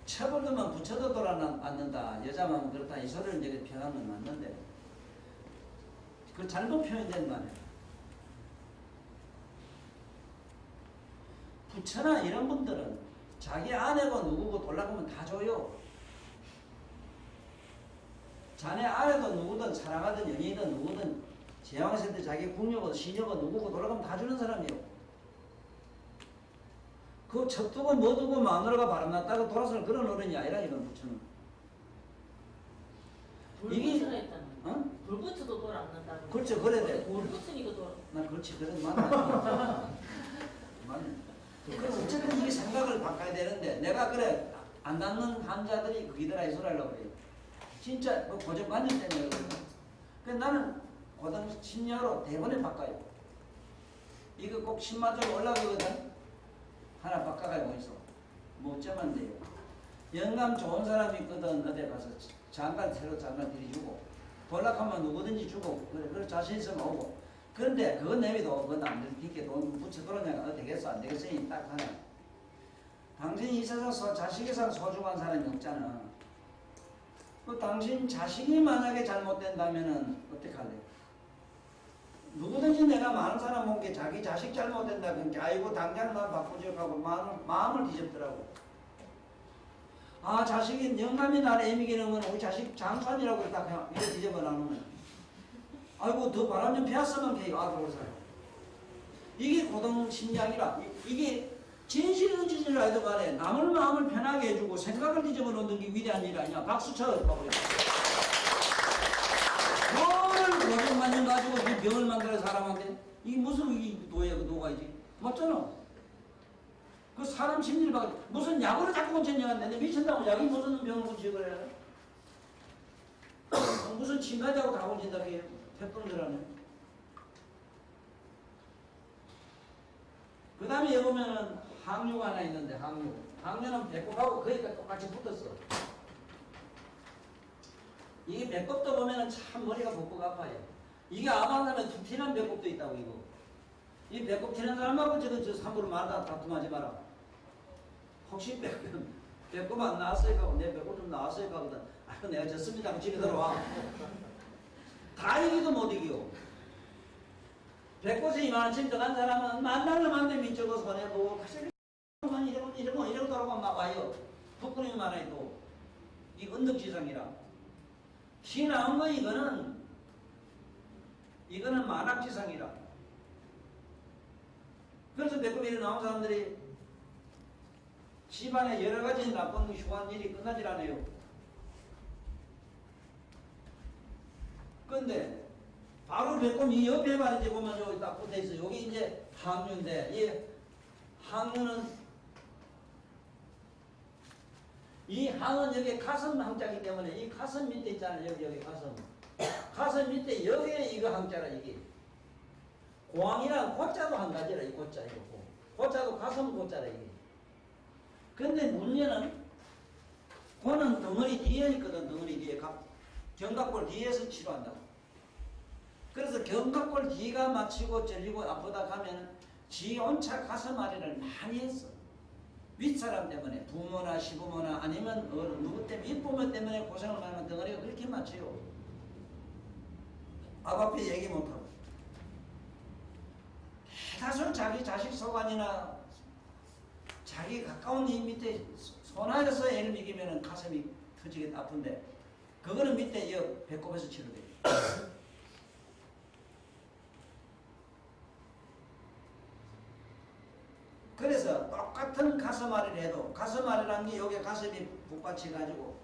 A: 처벌도만 붙여도 돌아앉는다. 여자만 그렇다. 이 소리를 이제 표현하면 맞는데 그 잘못 표현된 거 아니에요. 부처나 이런 분들은 자기 아내고 누구고 돌아가면 다 줘요. 자네 아내도 누구든 사랑하던 연인이든 누구든 제왕했을 때 자기 궁녀고 시녀고 누구고 돌아가면 다 주는 사람이요. 그 첩두고 뭐두고 마누라가 바람났다가 돌아서는 그런 어른이 아니라 이건 부처는.
B: 불붙여가 있다는
A: 어?
B: 불붙여도 돌아앉는다는
A: 그렇죠. 그래야 돼.
B: 불붙으니까 돌아.
A: 나 그렇지. 그래 맞네. 맞네. 그럼 어쨌든 이 생각을 바꿔야 되는데 내가 그래 안 낫는 환자들이 거기더라 이 소리 하려고 그래요. 진짜 뭐 고정관념 때문에 그러거든. 그래서 나는 고등 심리학으로 대본에 바꿔요. 이거 꼭 10만점 올라가거든. 하나 바꿔가지고 있어. 뭐 어쩌면 돼요. 영감 좋은 사람이 있거든. 어디 가서 장관 새로 장관 들이주고 돌락하면 누구든지 주고 그래 자신 있으면 오고. 그런데 그건 내비도 그건 안 들키게 돈 붙여 돌아냐가 되겠어 안 되겠으니 딱 하나. 당신이 이 세상 자식 이상 소중한 사람이 없잖아. 그 당신 자식이 만약에 잘못된다면은 어떡할래? 누구든지 내가 많은 사람 본 게 자기 자식 잘못된다 그러니까 아이고 당장 난 바꾸지 하고 마음을 뒤집더라고. 아 자식이 영감이 나를 애미기는 건 우리 자식 장관이라고 딱 그냥 이래 뒤집어 나누면 아이고 더 바람 좀 피웠으면 걔 아들 살아. 이게 고등심리학이라. 이게 진실의지를 해도 간에 남을 마음을 편하게 해주고 생각을 뒤집어 놓는 게 위대한 일 아니야. 박수 쳐. 그거를 고정관념 가지고 이 병을 만들어 사람한테 이게 무슨 이 도예가 녹아야지. 맞잖아. 그 사람 심리를 봐. 무슨 약으로 자꾸 고쳤냐는데 미친다고 약이 무슨 병을 고치고 그래. 무슨 침가자고 다 고친다고 해요. 태풍들하네. 그 다음에 여기 보면은 항류가 하나 있는데 항류는 배꼽하고 거기가 똑같이 붙었어. 이게 배꼽도 보면은 참 머리가 복복 아파요. 이게 아방하면 툭 튀는 배꼽도 있다고 이거. 이 배꼽 튀는 사람하고 저 함부로 말다 다툼하지 마라. 혹시 배꼽 안 나왔어요? 하고 내 배꼽 좀 나왔어요? 하거든. 아, 내가 졌습니다. 하고 집에 들어와. 다 이기도 못 이겨. 배꼽이 이만큼 들어간 사람은 만나면 안 되면 저거 손해보고 이러고 돌아가면 막 와요. 폭군이 많아요. 이 언덕지상이라. 시 나온 거 이거는 만악지상이라. 그래서 배꼽이 나온 사람들이 집안에 여러 가지 나쁜 흉한 일이 끝나질 않아요. 근데 바로 배꼽 이 옆에 말이지 보면 여기 딱 붙어 있어. 여기 이제 항류인데 이 항류는 이 항은 여기 가슴 항자이기 때문에 이 가슴 밑에 있잖아요. 여기 가슴. 가슴 밑에 여기에 이거 항자라 이게. 고항이랑 고자도 한 가지라 이 고자 이거. 고자도 가슴 고자라 이게. 근데 문제는 고는 덩어리 뒤에 있거든. 덩어리 뒤에 견갑골 뒤에서 치료한다고. 그래서 견갑골 뒤가 막히고 절리고 아프다 하면 지 온차 가슴 아래를 많이 했어. 윗사람 때문에 부모나 시부모나 아니면 누구 때문에 윗부모 때문에 고생을 많이 하면 덩어리가 그렇게 맞춰요. 앞에 얘기 못하고 대다수 자기 자식 소관이나 자기 가까운 이 밑에 손안에서 애를 이기면 가슴이 터지게 아픈데 그거는 밑에 이 배꼽에서 치료돼요. 그래서 똑같은 가슴앓이를 해도 가슴앓이라는 게 여기 가슴이 북받쳐 가지고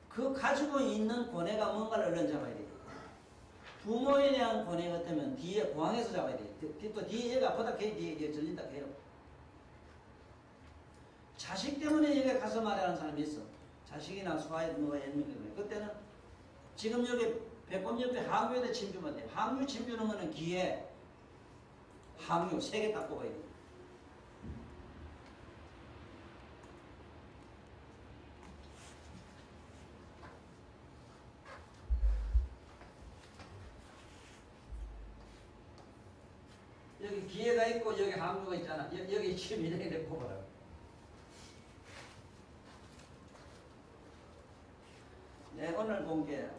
A: 그 가지고 있는 고뇌가 뭔가를 얼른 잡아야 돼요. 부모에 대한 고뇌 같으면 뒤에 공항에서 잡아야 돼요. 또 뒤에 얘가 아프다 뒤에 절린다 해요. 자식 때문에 여기 가슴앓이하는 사람이 있어. 자식이나 소아에 뭐가 있는 거예요. 그때는 지금 여기 배꼽 옆에 항유에다 침주면 돼요. 항유 침주는 거는 귀에 항유 3개 딱 뽑아야 돼요. 여기 귀에가 있고 여기 항유가 있잖아. 여기 침 이렇게 뽑아라. 네, 오늘 본 게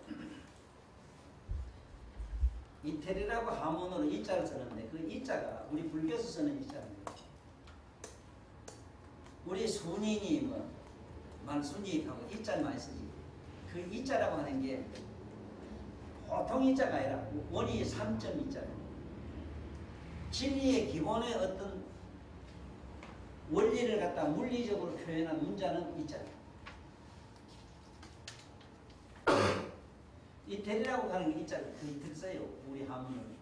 A: 이태리라고 한문으로 이자를 쓰는데 그 이자가 우리 불교에서 쓰는 이자입니다. 우리 순인이 뭐 만순이하고 이자를 많이 쓰지. 그 이자라고 하는 게 보통 이자가 아니라 원이 3점 이자예요. 진리의 기본의 어떤 원리를 갖다 물리적으로 표현한 문자는 이자예요. 이태리라고 하는 게 이자를 거의 들써요. 우리 한문을.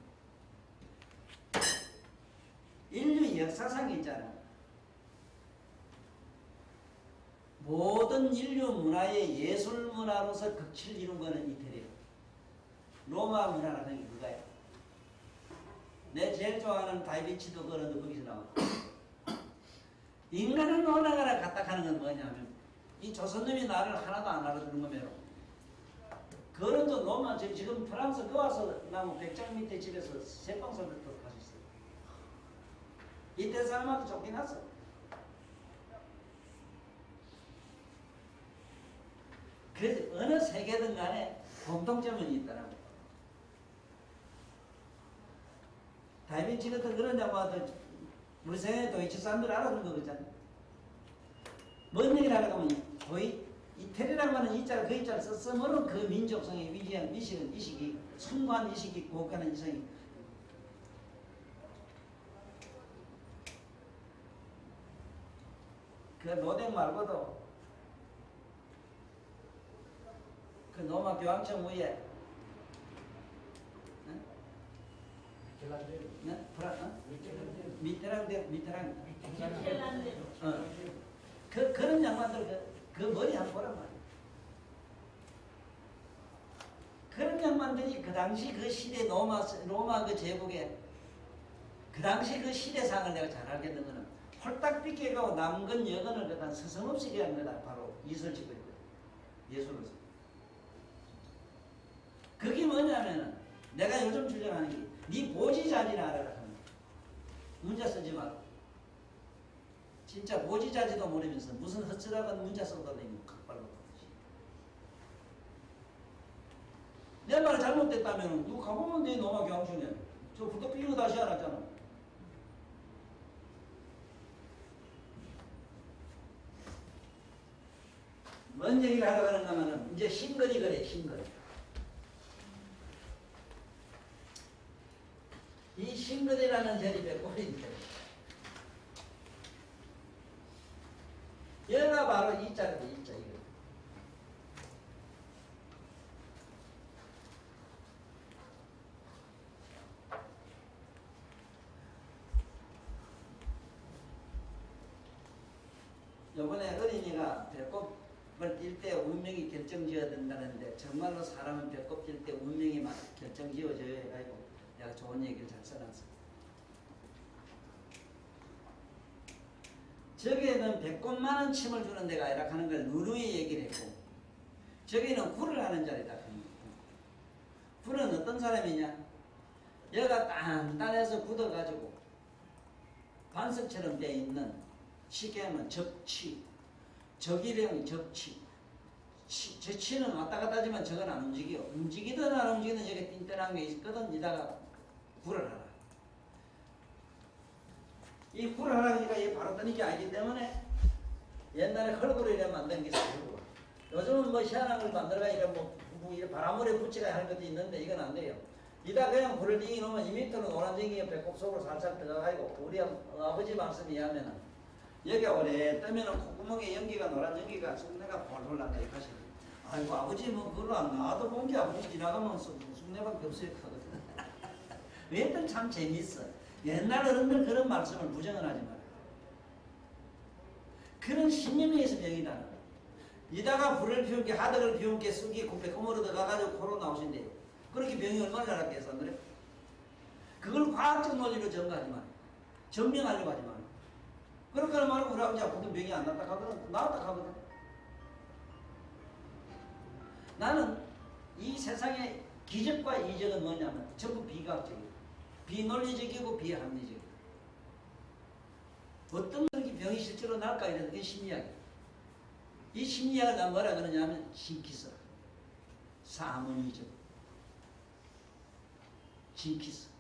A: 인류 역사상에 있잖아요. 모든 인류 문화의 예술 문화로서 극치를 이룬 거는 이태리예요. 로마 문화라는 게 그거예요. 내 제일 좋아하는 다이비치도 그런데 거기서 나와. 인간을 논하거나 갖다 하는 건 뭐냐면 이 조선놈이 나를 하나도 안 알아주는 거면 그런도 로마 지금 프랑스 그 와서 나무 백장 밑에 집에서 새빵소리를 또 가셨어요. 이때 사람한테 쫓겨났어. 그래서 어느 세계든 간에 공통점은 있더라고. 다이빈치 같은 그런 장마도 우리 세상에 도이치 사람들 알아주는 거 그렇잖아. 뭔 얘기를 하려고 하면 거의 이태리라고 하는 이자를 그 이자를 썼으면 그 민족성의 위대한 이식이 숭고한 이식이 고혹하는 이성이 그 로댕 말고도 그 로마 교황청 위에 미테랑 그런 양반들 그 머리 한번 보란 말이야. 그런 양반들이 그 당시 그 시대 로마 그 제국에 그 당시 그 시대상을 내가 잘 알겠는 거는 홀딱 빗겨가고 남건 여건을 그다 서슴없이 그냥 거다 바로 이설직거리거든. 예술로서. 그게 뭐냐면은 내가 요즘 주장하는 게 네 보지자지나 알아라 하는 거야. 문자 쓰지 말고. 진짜 보지자지도 모르면서 무슨 헛스라간 문자 써달라니까 각발로 보지. 내 말 잘못됐다면 누가 가보면 돼. 너가 경중에 저 부터 삐고 다시 안 했잖아. 뭔 얘기를 하려고 하는가 하면 이제 신거리 그래. 신거리. 이 신거리라는 절이 백골인데 얘가 바로 이 자거든. 이 자. 이거. 요번에 어린이가 배꼽을 뛸 때 운명이 결정지어야 된다는데 정말로 사람은 배꼽 뛸 때 운명이 결정지어져야 해가지고 내가 좋은 얘기를 잘 써놨어. 저기에는 배꼽만한 침을 주는 데가 아니라 하는 걸 누누이 얘기를 했고 저기는 굴을 하는 자리다. 굴은 어떤 사람이냐? 여가 단단해서 굳어가지고 반석처럼 되어 있는 쉽게 하면 적치, 적이령 적치. 저 치는 왔다 갔다 하지만 저건 안 움직여. 움직이든 안 움직이든 저게 띵뜬한 게 있거든. 이다가 굴을 하라. 이 굴을 하라니까 이게 바로 뜨는 게 아니기 때문에 옛날에 헐굴이라 만든 게 있어요. 요즘은 뭐 희한한 걸 만들어가니까 뭐 바람물에 붙여가 하는 것도 있는데 이건 안 돼요. 이다 그냥 불을 띵이 놓으면 2m로 노란쟁이가 배꼽 속으로 살짝 들어가고 우리 아버지 말씀에 의하면은 여기가 오래 뜨면은 콧구멍에 연기가 노란 연기가 쑥내가 폴폴 난다 이 가시. 아이고 아버지 뭐 그걸로 안 나와도 본게 아버지 지나가면서 쑥내밖에 없어요 하거든. 왜든 참 재밌어. 옛날 어른들 그런 말씀을 부정은 하지 마라. 그런 신념이 있으면 여기다. 이다가 불을 피운 게 하덕을 피운 게 쑥이 배꼽으로 들어가가지고 코로 나오신대요. 그렇게 병이 얼마나 자랐겠어 안 그래? 그걸 과학적 논리로 전가하지 마. 증명하려고 하지 마. 그렇게 말고 우리 아버지 아프던 병이 안 났다 하거든. 나왔다 하거든. 나는 이 세상의 기적과 이적은 뭐냐면 전부 비과학적이고 비논리적이고 비합리적이고 어떤 병이 실제로 날까 이런 게 심리학이야. 이 심리학을 난 뭐라 그러냐면 신기서, 사문이죠. 신기서.